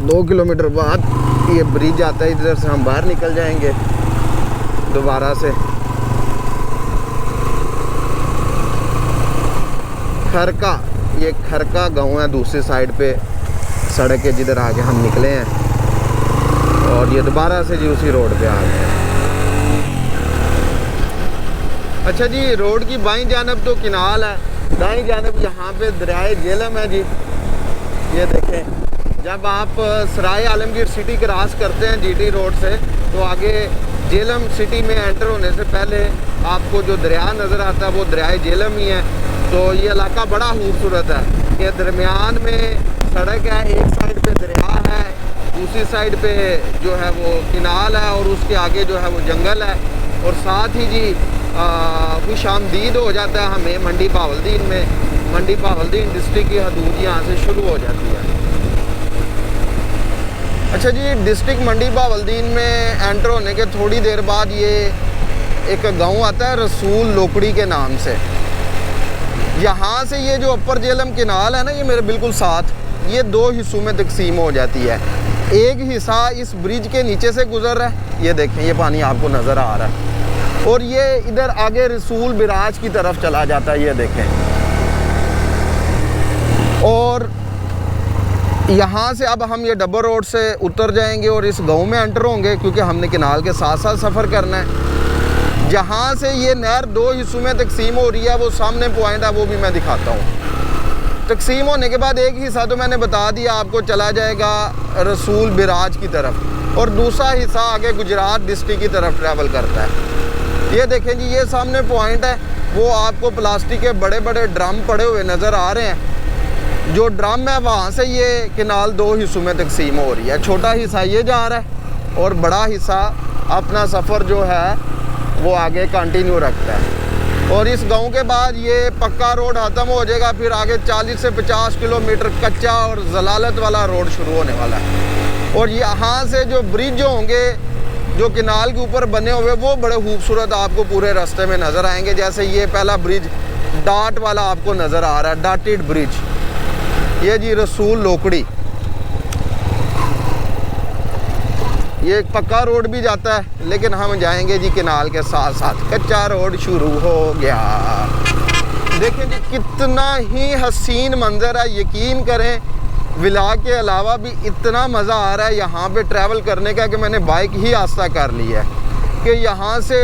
2 किलोमीटर बाद ये ब्रिज आता है। इधर से हम बाहर निकल जाएंगे दोबारा से। खरका, ये खरका गांव है दूसरी साइड पे सड़क के जिधर आगे हम निकले हैं, और ये दोबारा से जी उसी रोड पे आ गए हैं। अच्छा जी, रोड की बाईं जानब तो किनाल है, दाईं जानब यहाँ पे दरियाए जेलम है जी। ये देखें, जब आप सराय आलमगीर सिटी क्रॉस करते हैं जीटी रोड से, तो आगे जेलम सिटी में एंटर होने से पहले आपको जो दरिया नज़र आता है वो दरियाए जेलम ही है। तो ये इलाका बड़ा खूबसूरत है। ये दरमियान में सड़क है, एक साइड पे दरिया है, दूसरी साइड पे जो है वो किनाल है, और उसके आगे जो है वो जंगल है। और साथ ही जी खुश आमदीद हो जाता है हमें मंडी बहावलदीन में। मंडी बहावलदीन डिस्ट्रिक्ट की हदूद यहाँ से शुरू हो जाती है। अच्छा जी, डिस्ट्रिक्ट मंडी बहावलदीन में एंटर होने के थोड़ी देर बाद ये एक गांव आता है रसूल लोकड़ी के नाम से। यहाँ से ये जो अपर जेलम किनाल है ना, ये मेरे बिल्कुल साथ, ये 2 हिस्सों में तकसीम हो जाती है। एक हिस्सा इस ब्रिज के नीचे से गुजर रहा है, ये देखें, ये पानी आपको नज़र आ रहा है, और ये इधर आगे रसूल बिराज की तरफ चला जाता है, ये देखें। और यहाँ से अब हम ये डबल रोड से उतर जाएंगे और इस गांव में एंटर होंगे, क्योंकि हमने किनाल के साथ साथ सफ़र करना है। जहाँ से ये नहर दो हिस्सों में तकसीम हो रही है, वो सामने पॉइंट है, वो भी मैं दिखाता हूँ। तकसीम होने के बाद एक हिस्सा तो मैंने बता दिया आपको, चला जाएगा रसूल बिराज की तरफ, और दूसरा हिस्सा आगे गुजरात डिस्ट्रिक्ट की तरफ ट्रैवल करता है। ये देखें जी, ये सामने पॉइंट है, वो आपको प्लास्टिक के बड़े बड़े ड्रम पड़े हुए नज़र आ रहे हैं। जो ड्रम है वहाँ से ये केनाल दो हिस्सों में तकसीम हो रही है। छोटा हिस्सा ये जा रहा है और बड़ा हिस्सा अपना सफ़र जो है वो आगे कंटिन्यू रखता है। और इस गांव के बाद ये पक्का रोड ख़त्म हो जाएगा, फिर आगे 40 से 50 किलोमीटर कच्चा और जलालत वाला रोड शुरू होने वाला है। और यहाँ से जो ब्रिज होंगे जो किनाल के ऊपर बने हुए, वो बड़े खूबसूरत आपको पूरे रास्ते में नज़र आएंगे। जैसे ये पहला ब्रिज डाट वाला आपको नज़र आ रहा है, डाटेड ब्रिज, ये जी रसूल लोकड़ी। ये एक पक्का रोड भी जाता है, लेकिन हम जाएंगे जी किनाल के साथ साथ, कच्चा रोड शुरू हो गया। देखें जी कितना ही हसीन मंजर है, यकीन करें विला के अलावा भी इतना मज़ा आ रहा है यहाँ पे ट्रैवल करने का कि मैंने बाइक ही आस्ता कर ली है। कि यहाँ से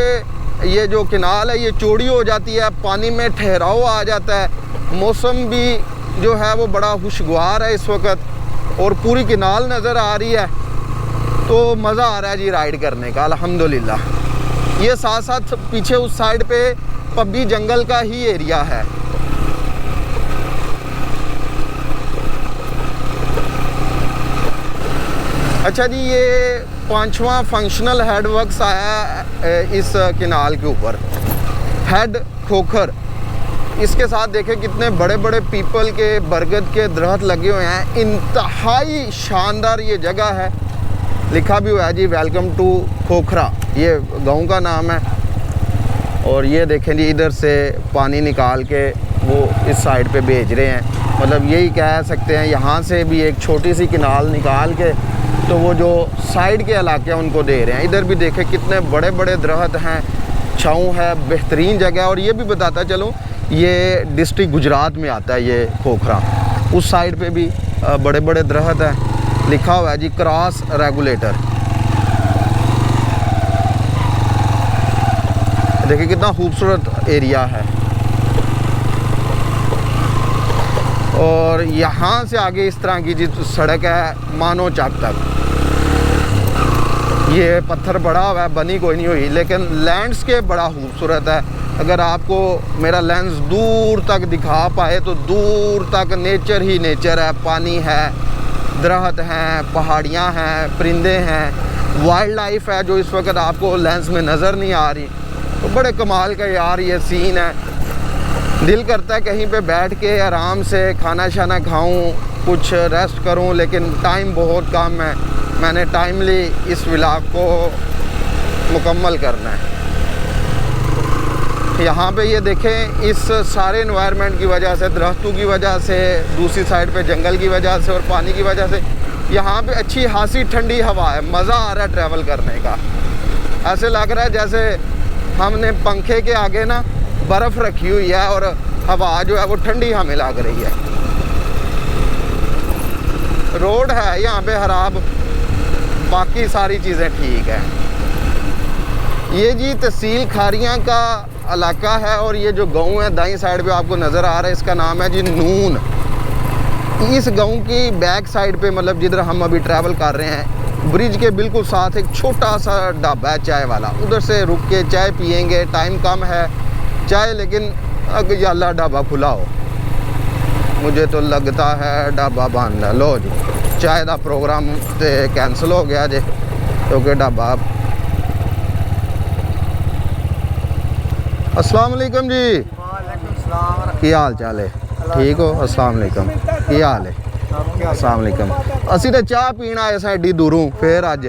ये जो किनाल है ये चौड़ी हो जाती है, पानी में ठहराव आ जाता है, मौसम भी जो है वो बड़ा खुशगवार है इस वक्त, और पूरी किनाल नज़र आ रही है, तो मज़ा आ रहा है जी राइड करने का अल्हम्दुलिल्लाह। ये साथ साथ पीछे उस साइड पे पब्बी जंगल का ही एरिया है। अच्छा जी, ये 5वां फंक्शनल हेड वर्क्स आया इस किनाल के ऊपर, हेड खोखर। इसके साथ देखें कितने बड़े बड़े पीपल के, बरगद के दरख्त लगे हुए हैं। इंतहाई शानदार ये जगह है, लिखा भी हुआ है जी वेलकम टू खोखरा, ये गांव का नाम है। और ये देखें जी इधर से पानी निकाल के वो इस साइड पे भेज रहे हैं, मतलब यही कह सकते हैं यहाँ से भी एक छोटी सी किनाल निकाल के तो वो जो साइड के इलाके हैं उनको दे रहे हैं। इधर भी देखें कितने बड़े बड़े दरख्त हैं, छाँव है, बेहतरीन जगह है। और ये भी बताता चलूँ, ये डिस्ट्रिक्ट गुजरात में आता है ये खोखरा। उस साइड पे भी बड़े बड़े दरख्त हैं, लिखा हुआ है जी क्रॉस रेगुलेटर। देखिए कितना खूबसूरत एरिया है। और यहाँ से आगे इस तरह की जी सड़क है मानो चक तक। ये पत्थर बड़ा हुआ है, बनी कोई नहीं हुई, लेकिन लैंडस्केप बड़ा खूबसूरत है। अगर आपको मेरा लेंस दूर तक दिखा पाए तो दूर तक नेचर ही नेचर है, पानी है, दरख्त हैं, पहाड़ियाँ हैं, परिंदे हैं, वाइल्ड लाइफ है जो इस वक्त आपको लेंस में नज़र नहीं आ रही। तो बड़े कमाल का यार ये सीन है। दिल करता है कहीं पे बैठ के आराम से खाना शाना खाऊं, कुछ रेस्ट करूं, लेकिन टाइम बहुत कम है। मैंने टाइमली इस व्लॉग को मुकम्मल करना है। यहाँ पे ये देखें, इस सारे एनवायरनमेंट की वजह से, दरख्तों की वजह से, दूसरी साइड पे जंगल की वजह से और पानी की वजह से यहाँ पे अच्छी खासी ठंडी हवा है। मज़ा आ रहा है ट्रैवल करने का। ऐसे लग रहा है जैसे हमने पंखे के आगे ना बर्फ़ रखी हुई है और हवा जो है वो ठंडी हमें लग रही है। रोड है यहाँ पे खराब, बाकी सारी चीज़ें ठीक है। ये जी तहसील खारियाँ का इलाका है और ये जो गांव है दाईं साइड पे आपको नज़र आ रहा है, इसका नाम है जी नून। इस गांव की बैक साइड पे, मतलब जिधर हम अभी ट्रैवल कर रहे हैं, ब्रिज के बिल्कुल साथ एक छोटा सा ढाबा है चाय वाला। उधर से रुक के चाय पियेंगे, टाइम कम है चाय, लेकिन अगर अल्लाह ढाबा खुला हो, मुझे तो लगता है ढाबा बंद है। लो जी, चाय का प्रोग्राम तो कैंसल हो गया जे, क्योंकि ढाबा। अस्सलाम वालेकुम जी। की हाल चाल है? ठीक हो? अस्सलाम वालेकुम, की हाल है? अस्सलाम वालेकुम। असी तो चाह पीना आए सा एडी दूरों, फिर अज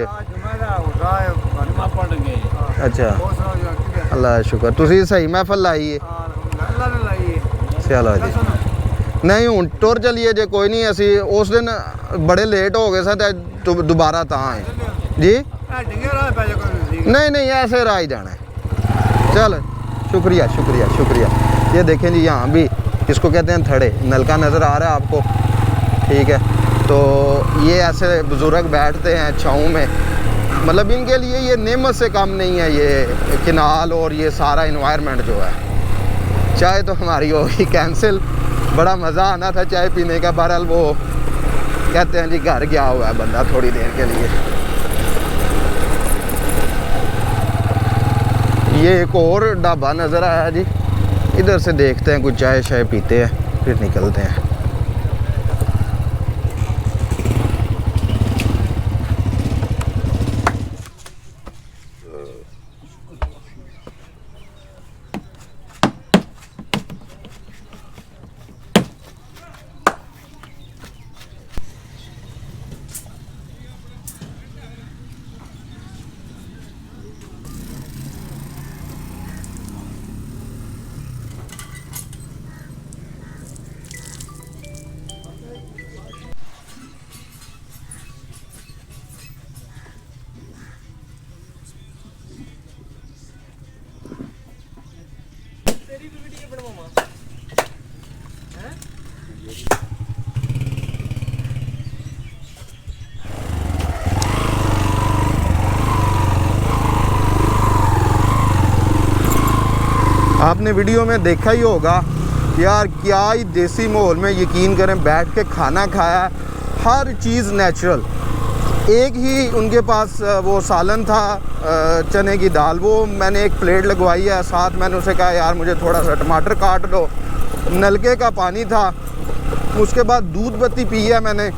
अच्छा अल्लाह शुक्र, तुसी सही महफल लाई है। चलो जी, नहीं हूँ टुर चलिए जे, कोई नहीं। असी उस दिन बड़े लेट हो गए थे तो दोबारा ता आए जी। नहीं नहीं, ऐसे राह ही जाना है। चल शुक्रिया शुक्रिया शुक्रिया। ये देखें जी, यहाँ भी इसको कहते हैं थड़े, नलका नज़र आ रहा है आपको, ठीक है। तो ये ऐसे बुज़ुर्ग बैठते हैं छाँव में, मतलब इनके लिए ये नेमत से कम नहीं है, ये किनाल और ये सारा इन्वायरमेंट जो है। चाय तो हमारी होगी कैंसिल, बड़ा मज़ा आना था चाय पीने का, बहरहाल वो कहते हैं जी घर गया हुआ है बंदा थोड़ी देर के लिए। ये एक और ढाबा नज़र आया जी, इधर से देखते हैं, कुछ चाय शाय पीते हैं फिर निकलते हैं। आपने वीडियो में देखा ही होगा यार, क्या ही देसी माहौल में यकीन करें बैठ के खाना खाया, हर चीज़ नेचुरल। एक ही उनके पास वो सालन था चने की दाल, वो मैंने एक प्लेट लगवाई है, साथ मैंने उसे कहा यार मुझे थोड़ा सा टमाटर काट दो। नलके का पानी था, उसके बाद दूध बत्ती पी है मैंने।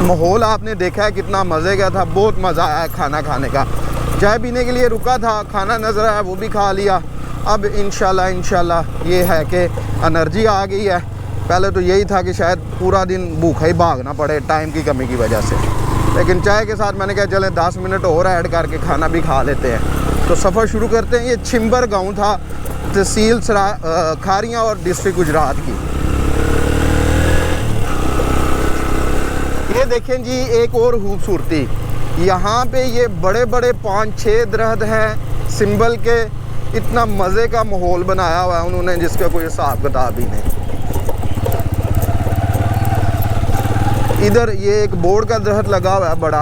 माहौल आपने देखा है कितना मज़े का था, बहुत मज़ा आया खाना खाने का। चाय पीने के लिए रुका था, खाना नज़र आया वो भी खा लिया। अब इंशाल्लाह ये है कि एनर्जी आ गई है। पहले तो यही था कि शायद पूरा दिन भूखा ही भागना पड़े टाइम की कमी की वजह से, लेकिन चाय के साथ मैंने कहा चले 10 मिनट और ऐड करके खाना भी खा लेते हैं। तो सफ़र शुरू करते हैं। ये छिंबर गांव था, तहसील खारियाँ और डिस्ट्रिक्ट गुजरात की। ये देखें जी एक और खूबसूरती, यहाँ पे ये बड़े बड़े 5-6 दरख्त हैं सिंबल के। इतना मज़े का माहौल बनाया हुआ है उन्होंने जिसका कोई हिसाब किताब ही नहीं। इधर ये एक बोर्ड का दरख्त लगा हुआ है बड़ा,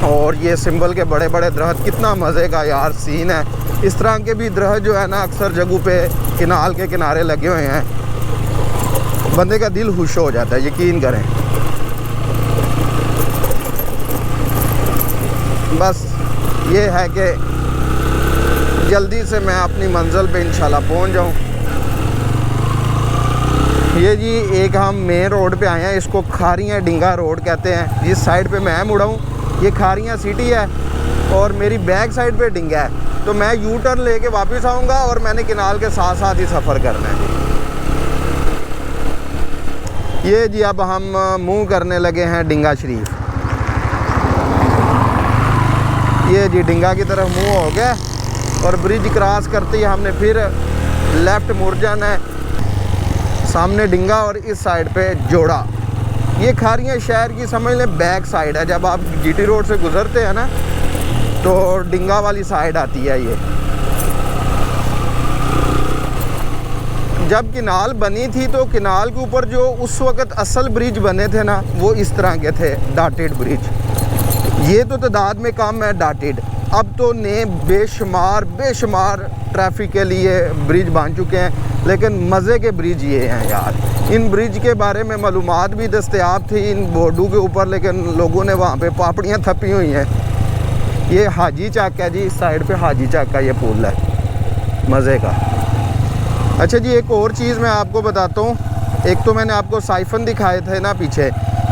और ये सिंबल के बड़े बड़े दरख्त। कितना मज़े का यार सीन है। इस तरह के भी दरख्त जो है ना अक्सर जगहों पे किनाल के किनारे लगे हुए हैं, बंदे का दिल खुश हो जाता है, यकीन करें। बस ये है कि जल्दी से मैं अपनी मंजिल पे इंशाल्लाह पहुंच जाऊं। ये जी एक हम मेन रोड पे आए हैं, इसको खारियाँ डिंगा रोड कहते हैं। जिस साइड पे मैं मुड़ा हूँ ये खारियाँ सिटी है और मेरी बैक साइड पे डिंगा है। तो मैं यू टर्न लेके वापस आऊँगा और मैंने किनाल के साथ साथ ही सफ़र करना है। ये जी अब हम मुँह करने लगे हैं डिंगा शरीफ। ये जी डिंगा की तरफ मुँह हो गया और ब्रिज क्रॉस करते ही हमने फिर लेफ़्ट मुड़ जाना है। सामने डिंगा और इस साइड पे जोड़ा। ये खारियाँ शहर की समझ लें बैक साइड है। जब आप जीटी रोड से गुज़रते हैं ना तो डिंगा वाली साइड आती है ये। जब किनाल बनी थी तो किनाल के ऊपर जो उस वक़्त असल ब्रिज बने थे ना वो इस तरह के थे, डाटेड ब्रिज। ये तो तादाद में कम है डाटेड, अब तो नए बेशुमार ट्रैफिक के लिए ब्रिज बन चुके हैं, लेकिन मज़े के ब्रिज ये हैं यार। इन ब्रिज के बारे में मालूमात भी दस्तयाब थी इन बोर्डों के ऊपर, लेकिन लोगों ने वहाँ पे पापड़ियाँ थपी हुई हैं। ये हाजी चक है जी, इस साइड पे हाजी चक का ये पुल है, मज़े का। अच्छा जी एक और चीज़ मैं आपको बताता हूँ। एक तो मैंने आपको साइफन दिखाए थे ना पीछे,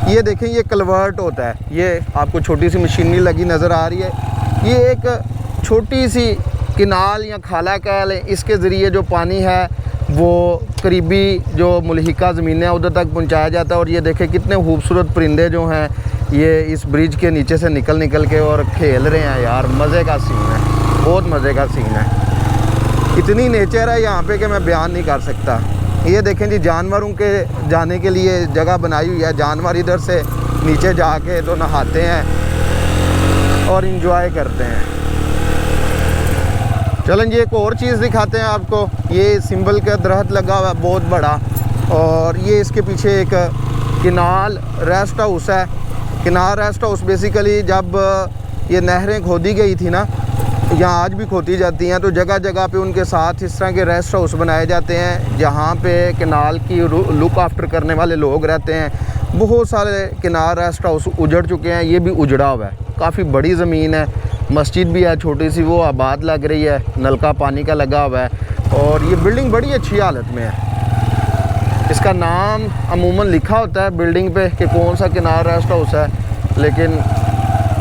ये देखें ये कलवर्ट होता है। ये आपको छोटी सी मशीनरी लगी नज़र आ रही है। ये एक छोटी सी किनाल या खाला कह लें, इसके ज़रिए जो पानी है वो करीबी जो मुल्हिका ज़मीनें हैं उधर तक पहुंचाया जाता है। और ये देखें कितने खूबसूरत परिंदे जो हैं ये इस ब्रिज के नीचे से निकल के और खेल रहे हैं यार। मज़े का सीन है, बहुत मज़े का सीन है। इतनी नेचर है यहाँ पे कि मैं बयान नहीं कर सकता। ये देखें जी जानवरों के जाने के लिए जगह बनाई हुई है। जानवर इधर से नीचे जाके तो नहाते हैं और इन्जॉय करते हैं। चलें जी एक और चीज़ दिखाते हैं आपको। ये सिंबल का दरख्त लगा हुआ है बहुत बड़ा, और ये इसके पीछे एक किनाल रेस्ट हाउस है। किनार रेस्ट हाउस बेसिकली जब ये नहरें खोदी गई थी ना, यहाँ आज भी खोदी जाती हैं, तो जगह जगह पे उनके साथ इस तरह के रेस्ट हाउस बनाए जाते हैं जहाँ पे किनाल की लुक आफ्टर करने वाले लोग रहते हैं। बहुत सारे किनार रेस्ट हाउस उजड़ चुके हैं, ये भी उजड़ा हुआ है। काफ़ी बड़ी ज़मीन है, मस्जिद भी है छोटी सी, वो आबाद लग रही है, नलका पानी का लगा हुआ है, और ये बिल्डिंग बड़ी अच्छी हालत में है। इसका नाम अमूमन लिखा होता है बिल्डिंग पे कि कौन सा किनार रेस्ट हाउस है, लेकिन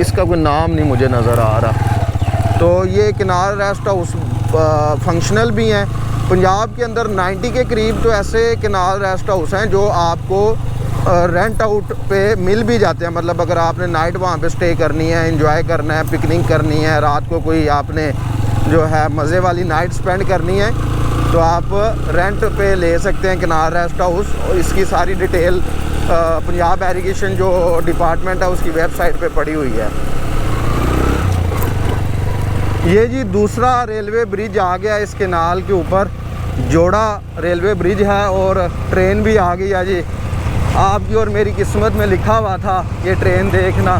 इसका कोई नाम नहीं मुझे नज़र आ रहा। तो ये किनार रेस्ट हाउस फंक्शनल भी हैं। पंजाब के अंदर 90 के करीब तो ऐसे किनार रेस्ट हाउस हैं जो आपको रेंट आउट पे मिल भी जाते हैं। मतलब अगर आपने नाइट वहाँ पे स्टे करनी है, एंजॉय करना है, पिकनिक करनी है, रात को कोई आपने जो है मज़े वाली नाइट स्पेंड करनी है, तो आप रेंट पे ले सकते हैं किनार रेस्ट हाउस। और इसकी सारी डिटेल पंजाब इरिगेशन जो डिपार्टमेंट है उसकी वेबसाइट पे पड़ी हुई है। ये जी दूसरा रेलवे ब्रिज आ गया इस केनाल के ऊपर, जोड़ा रेलवे ब्रिज है, और ट्रेन भी आ गई है जी। आपकी और मेरी किस्मत में लिखा हुआ था ये ट्रेन देखना।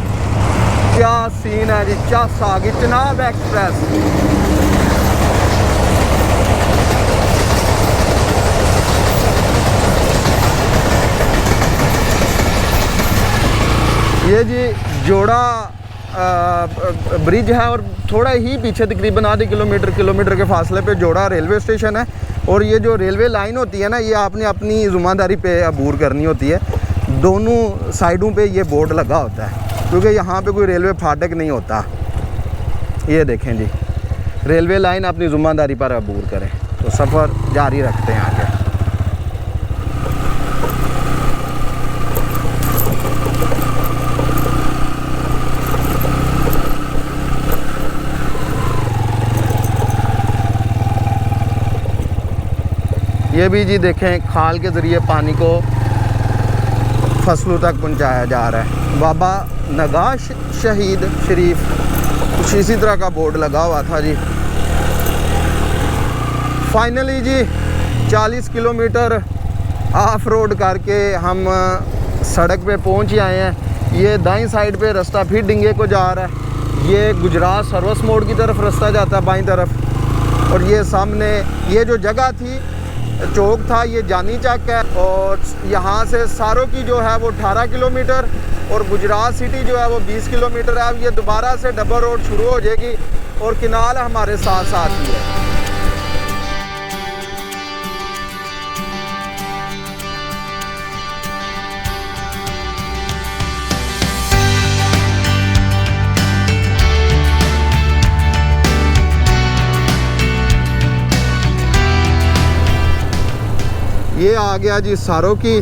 क्या सीन है जी, चस आ गई चिनाब एक्सप्रेस। ये जी जोड़ा ब्रिज है, और थोड़ा ही पीछे तकरीबन आधे किलोमीटर के फासले पे जोड़ा रेलवे स्टेशन है। और ये जो रेलवे लाइन होती है ना, ये आपने अपनी ज़िम्मेदारी पे अबूर करनी होती है। दोनों साइडों पे ये बोर्ड लगा होता है, क्योंकि यहाँ पे कोई रेलवे फाटक नहीं होता। ये देखें जी, रेलवे लाइन अपनी ज़िम्मेदारी पर अबूर करें तो सफ़र जारी रखते हैं आगे। ये भी जी देखें, खाल के ज़रिए पानी को फसलों तक पहुंचाया जा रहा है। बाबा नगाश शहीद शरीफ कुछ इसी तरह का बोर्ड लगा हुआ था जी। फाइनली जी 40 किलोमीटर ऑफ रोड करके हम सड़क पे पहुंच ही आए हैं। ये दाईं साइड पे रास्ता फिर डिंगे को जा रहा है। ये गुजरात सर्विस मोड़ की तरफ रास्ता जाता है बाईं तरफ। और ये सामने ये जो जगह थी, चौक था, ये जानी चक है। और यहाँ से सारो की जो है वो 18 किलोमीटर और गुजरात सिटी जो है वो 20 किलोमीटर है। अब ये दोबारा से डबल रोड शुरू हो जाएगी और किनाल हमारे साथ साथ ही है। ये आ गया जी सारो की।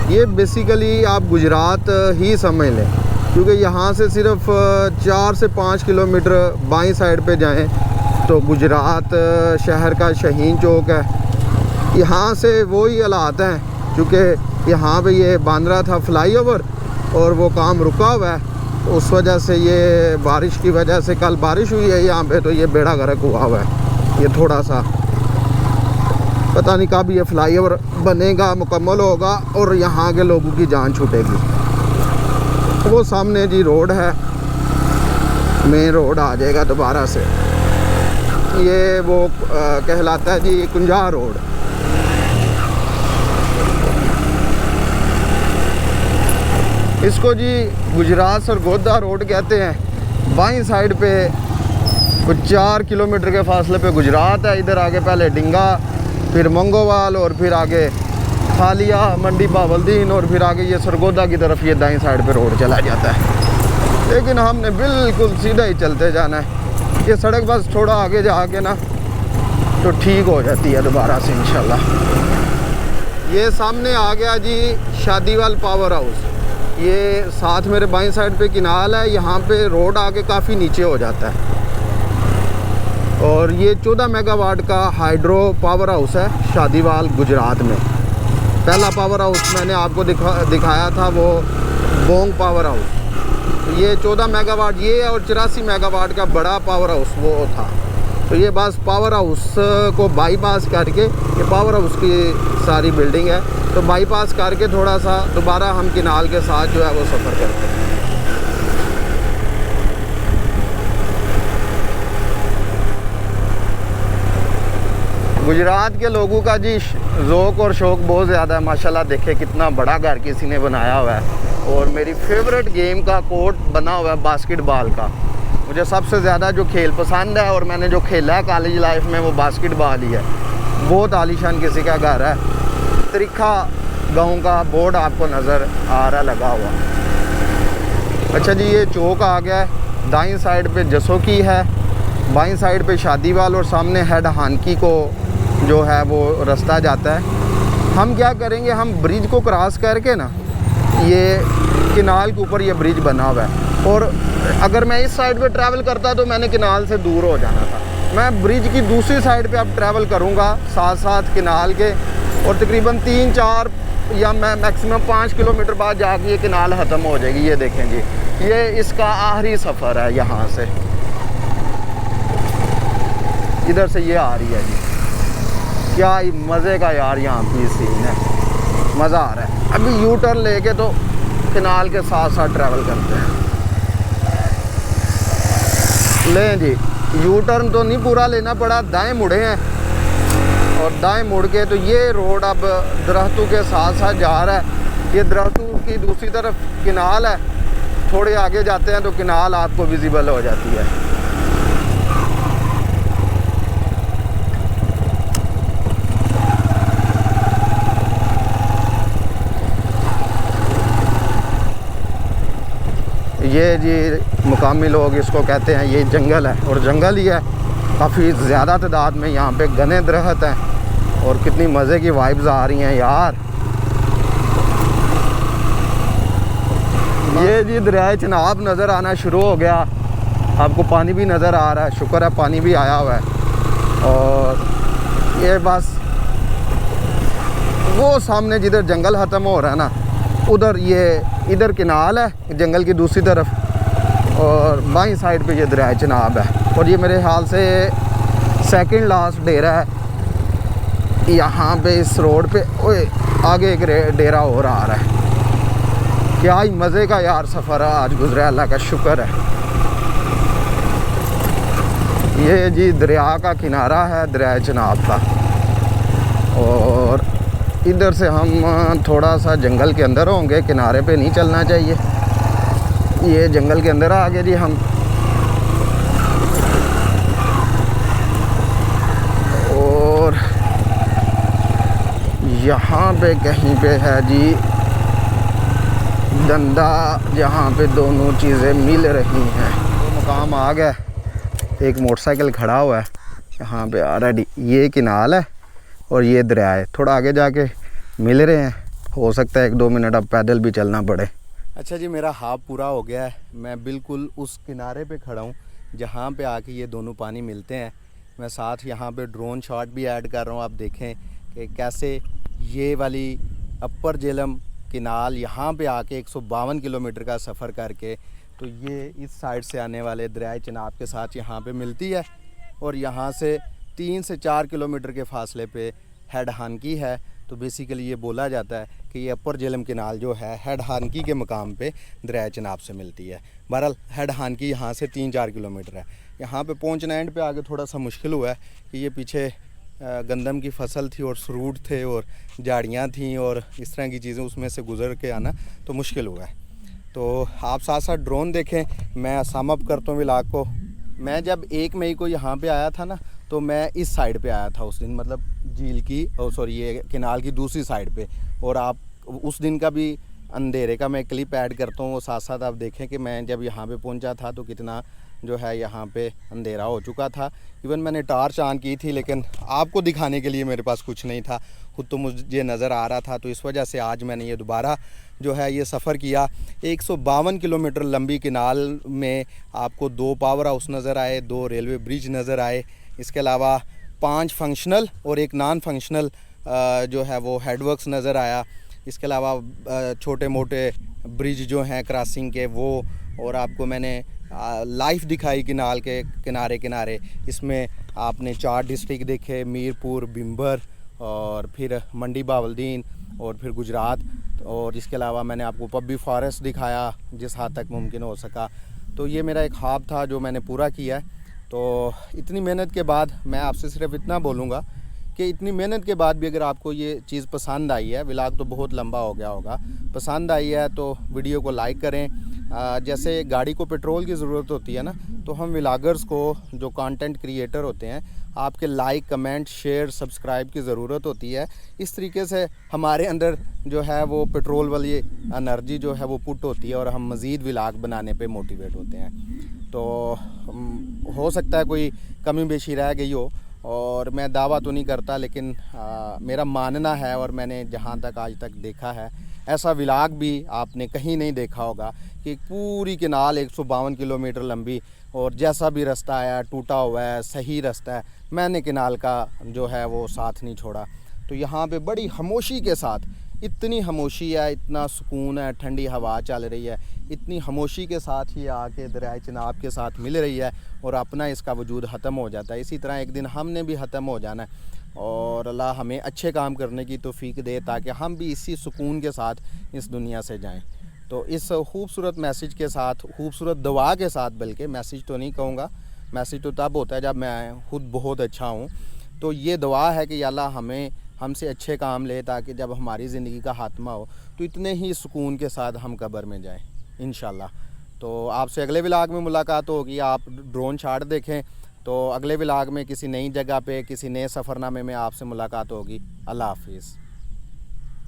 ये बेसिकली आप गुजरात ही समझ लें, क्योंकि यहाँ से सिर्फ 4 से 5 किलोमीटर बाईं साइड पे जाएं तो गुजरात शहर का शहीन चौक है। यहाँ से वही हालात हैं, क्योंकि यहाँ पे ये बन रहा था फ्लाईओवर और वो काम रुका हुआ है। उस वजह से ये बारिश की वजह से, कल बारिश हुई है यहाँ पे, तो ये बेड़ा गर्क हुआ हुआ है। ये थोड़ा सा पता नहीं कब ये फ्लाईओवर बनेगा, मुकम्मल होगा और यहाँ के लोगों की जान छूटेगी। वो सामने जी रोड है, मेन रोड आ जाएगा दोबारा से। ये वो कहलाता है जी कुंजा रोड। इसको जी गुजरात सरगोदा रोड कहते हैं। बाईं साइड पे कुछ 4 किलोमीटर के फासले पे गुजरात है। इधर आगे पहले डिंगा, फिर मंगोवाल और फिर आगे खालिया, मंडी बावलदीन और फिर आगे ये सरगोदा की तरफ ये दाईं साइड पे रोड चला जाता है। लेकिन हमने बिल्कुल सीधा ही चलते जाना है। ये सड़क बस थोड़ा आगे जाके ना तो ठीक हो जाती है दोबारा से इंशाल्लाह। ये सामने आ गया जी शादीवाल पावर हाउस। ये साथ मेरे बाईं साइड पे किनाल है। यहाँ पे रोड आगे काफ़ी नीचे हो जाता है। और ये 14 मेगावाट का हाइड्रो पावर हाउस है शादीवाल गुजरात में। पहला पावर हाउस मैंने आपको दिखाया था वो बोंग पावर हाउस। ये 14 मेगावाट ये है और 84 मेगावाट का बड़ा पावर हाउस वो था। तो ये बस पावर हाउस को बाईपास करके, ये पावर हाउस की सारी बिल्डिंग है, तो बाईपास करके थोड़ा सा दोबारा हम किनाल के साथ जो है वो सफ़र करते हैं। गुजरात के लोगों का जी ज़ौक़ और शौक़ बहुत ज़्यादा है माशाल्लाह। देखे कितना बड़ा घर किसी ने बनाया हुआ है। और मेरी फेवरेट गेम का कोर्ट बना हुआ है बास्केटबॉल का। मुझे सबसे ज़्यादा जो खेल पसंद है और मैंने जो खेला है कॉलेज लाइफ में वो बास्केटबॉल ही है। बहुत आलीशान किसी का घर है। त्रिखा गांव का बोर्ड आपको नज़र आ रहा लगा हुआ। अच्छा जी, ये चौक आ गया है। दाईं साइड पे जसो की है, बाईं साइड पे शादीवाल और सामने हेड हानकी को जो है वो रास्ता जाता है। हम क्या करेंगे, हम ब्रिज को क्रॉस करके ना ये किनाल के ऊपर ये ब्रिज बना हुआ है। और अगर मैं इस साइड पे ट्रैवल करता तो मैंने किनाल से दूर हो जाना था। मैं ब्रिज की दूसरी साइड पे अब ट्रैवल करूँगा साथ साथ किनाल के। और तकरीबन 3-4 या मैं मैक्सिमम 5 किलोमीटर बाद जाके ये किनाल ख़त्म हो जाएगी। ये देखें जी, ये इसका आखिरी सफ़र है। यहाँ से इधर से ये आ रही है जी। क्या ही मज़े का यार यहाँ की सीन है, मज़ा आ रहा है। अभी यू टर्न लेके तो किनाल के साथ साथ ट्रैवल करते हैं। लें जी, यू टर्न तो नहीं पूरा लेना पड़ा, दाएं मुड़े हैं और दाएं मुड़ के तो ये रोड अब दरख्तों के साथ साथ जा रहा है। ये दरख्तों की दूसरी तरफ किनाल है। थोड़े आगे जाते हैं तो किनाल आपको विजिबल हो जाती है। ये जी मुकामी लोग इसको कहते हैं, ये जंगल है और जंगल ही है। काफ़ी ज़्यादा तादाद में यहाँ पे घने दरख्त हैं और कितनी मज़े की वाइब्स आ रही हैं यार। ये जी दरिया चनाब नज़र आना शुरू हो गया। आपको पानी भी नज़र आ रहा है, शुक्र है पानी भी आया हुआ है। और ये बस वो सामने जिधर जंगल ख़त्म हो रहा है ना, उधर ये इधर किनाल है जंगल की दूसरी तरफ और बाईं साइड पे ये दरिया चनाब है। और ये मेरे ख्याल से सेकंड लास्ट डेरा है यहाँ पे इस रोड पे। ओए आगे एक डेरा और आ रहा है। क्या ही मज़े का यार सफ़र है आज गुजरा, अल्लाह का शुक्र है। ये जी दरिया का किनारा है, दरिया चनाब का। और इधर से हम थोड़ा सा जंगल के अंदर होंगे, किनारे पे नहीं चलना चाहिए। ये जंगल के अंदर आ गए जी हम। और यहाँ पे कहीं पे है जी धंधा जहाँ पे दोनों चीज़ें मिल रही हैं। तो मुकाम आ गया, एक मोटरसाइकिल खड़ा हुआ है यहाँ पे ऑलरेडी। ये किनाल है और ये दरिया है। थोड़ा आगे जाके मिल रहे हैं, हो सकता है 1-2 मिनट अब पैदल भी चलना पड़े। अच्छा जी, मेरा हाफ पूरा हो गया है। मैं बिल्कुल उस किनारे पे खड़ा हूँ जहाँ पे आके ये दोनों पानी मिलते हैं। मैं साथ यहाँ पे ड्रोन शॉट भी ऐड कर रहा हूँ। आप देखें कि कैसे ये वाली अपर झेलम किनाल यहाँ पे आके 152 किलोमीटर का सफ़र करके तो ये इस साइड से आने वाले दरिया चनाब के साथ यहाँ पे मिलती है। और यहाँ से 3 से 4 किलोमीटर के फासले पे हेड हानकी है। तो बेसिकली ये बोला जाता है कि ये अपर झेलम किनाल जो है हेड हानकी के मकाम पे दरिया चनाब से मिलती है। बहरहाल हेड हानकी यहाँ से 3-4 किलोमीटर है। यहाँ पे पहुँचना एंड पे आगे थोड़ा सा मुश्किल हुआ है कि ये पीछे गंदम की फसल थी और फ्रूट थे और झाड़ियाँ थी और इस तरह की चीज़ें, उसमें से गुजर के आना तो मुश्किल हुआ है। तो आप साथ साथ ड्रोन देखें। मैं सम अप करता हूँ व्लॉग को। मैं जब 1 मई को यहाँ पे आया था ना, तो मैं इस साइड पे आया था उस दिन, मतलब झील की ये किनाल की दूसरी साइड पे। और आप उस दिन का भी अंधेरे का मैं क्लिप ऐड करता हूँ, वो साथ साथ आप देखें कि मैं जब यहाँ पे पहुँचा था तो कितना जो है यहाँ पे अंधेरा हो चुका था। इवन मैंने टॉर्च ऑन की थी, लेकिन आपको दिखाने के लिए मेरे पास कुछ नहीं था, खुद तो मुझे नज़र आ रहा था। तो इस वजह से आज मैंने ये दोबारा जो है ये सफ़र किया। 152 किलोमीटर लंबी किनाल में आपको 2 पावर हाउस नज़र आए, 2 रेलवे ब्रिज नज़र आए। इसके अलावा 5 फंक्शनल और 1 नॉन फंक्शनल जो है वो हेडवर्क्स नज़र आया। इसके अलावा छोटे मोटे ब्रिज जो हैं क्रॉसिंग के वो, और आपको मैंने लाइफ दिखाई किनाल के किनारे किनारे। इसमें आपने 4 डिस्ट्रिक्ट देखे, मीरपुर, बिम्बर और फिर मंडी बावलदीन और फिर गुजरात। और इसके अलावा मैंने आपको पब्बी फॉरेस्ट दिखाया जिस हद तक मुमकिन हो सका। तो ये मेरा एक ख्वाब था जो मैंने पूरा किया है। तो इतनी मेहनत के बाद मैं आपसे सिर्फ इतना बोलूँगा कि इतनी मेहनत के बाद भी अगर आपको ये चीज़ पसंद आई है, व्लॉग तो बहुत लंबा हो गया होगा, पसंद आई है तो वीडियो को लाइक करें। जैसे गाड़ी को पेट्रोल की ज़रूरत होती है ना, तो हम व्लॉगर्स को, जो कंटेंट क्रिएटर होते हैं, आपके लाइक, कमेंट, शेयर, सब्सक्राइब की ज़रूरत होती है। इस तरीके से हमारे अंदर जो है वो पेट्रोल वाली एनर्जी जो है वो पुट होती है और हम मज़ीद व्लॉग बनाने पे मोटिवेट होते हैं। तो हो सकता है कोई कमी बेशी रह गई हो, और मैं दावा तो नहीं करता, लेकिन मेरा मानना है और मैंने जहाँ तक आज तक देखा है, ऐसा व्लॉग भी आपने कहीं नहीं देखा होगा कि पूरी केनाल 152 किलोमीटर लंबी और जैसा भी रास्ता है टूटा हुआ है, सही रास्ता है, मैंने केनाल का जो है वो साथ नहीं छोड़ा। तो यहाँ पे बड़ी खामोशी के साथ, इतनी खामोशी है, इतना सुकून है, ठंडी हवा चल रही है, इतनी खामोशी के साथ ही आके दरियाए चिनाब के साथ मिल रही है और अपना इसका वजूद ख़त्म हो जाता है। इसी तरह एक दिन हमने भी ख़त्म हो जाना है और अल्लाह हमें अच्छे काम करने की तौफीक दे ताकि हम भी इसी सुकून के साथ इस दुनिया से जाएं। तो इस खूबसूरत मैसेज के साथ, खूबसूरत दुआ के साथ, बल्कि मैसेज तो नहीं कहूँगा, मैसेज तो तब होता है जब मैं खुद बहुत अच्छा हूँ। तो ये दुआ है कि अल्लाह हमें हमसे अच्छे काम ले ताकि जब हमारी ज़िंदगी का खात्मा हो तो इतने ही सुकून के साथ हम कब्र में जाएं इंशाल्लाह। तो आपसे अगले व्लॉग में मुलाकात होगी। आप ड्रोन शॉट देखें तो अगले व्लॉग में किसी नई जगह पे, किसी नए सफ़रनामे में आपसे मुलाकात होगी। अल्लाह हाफिज़।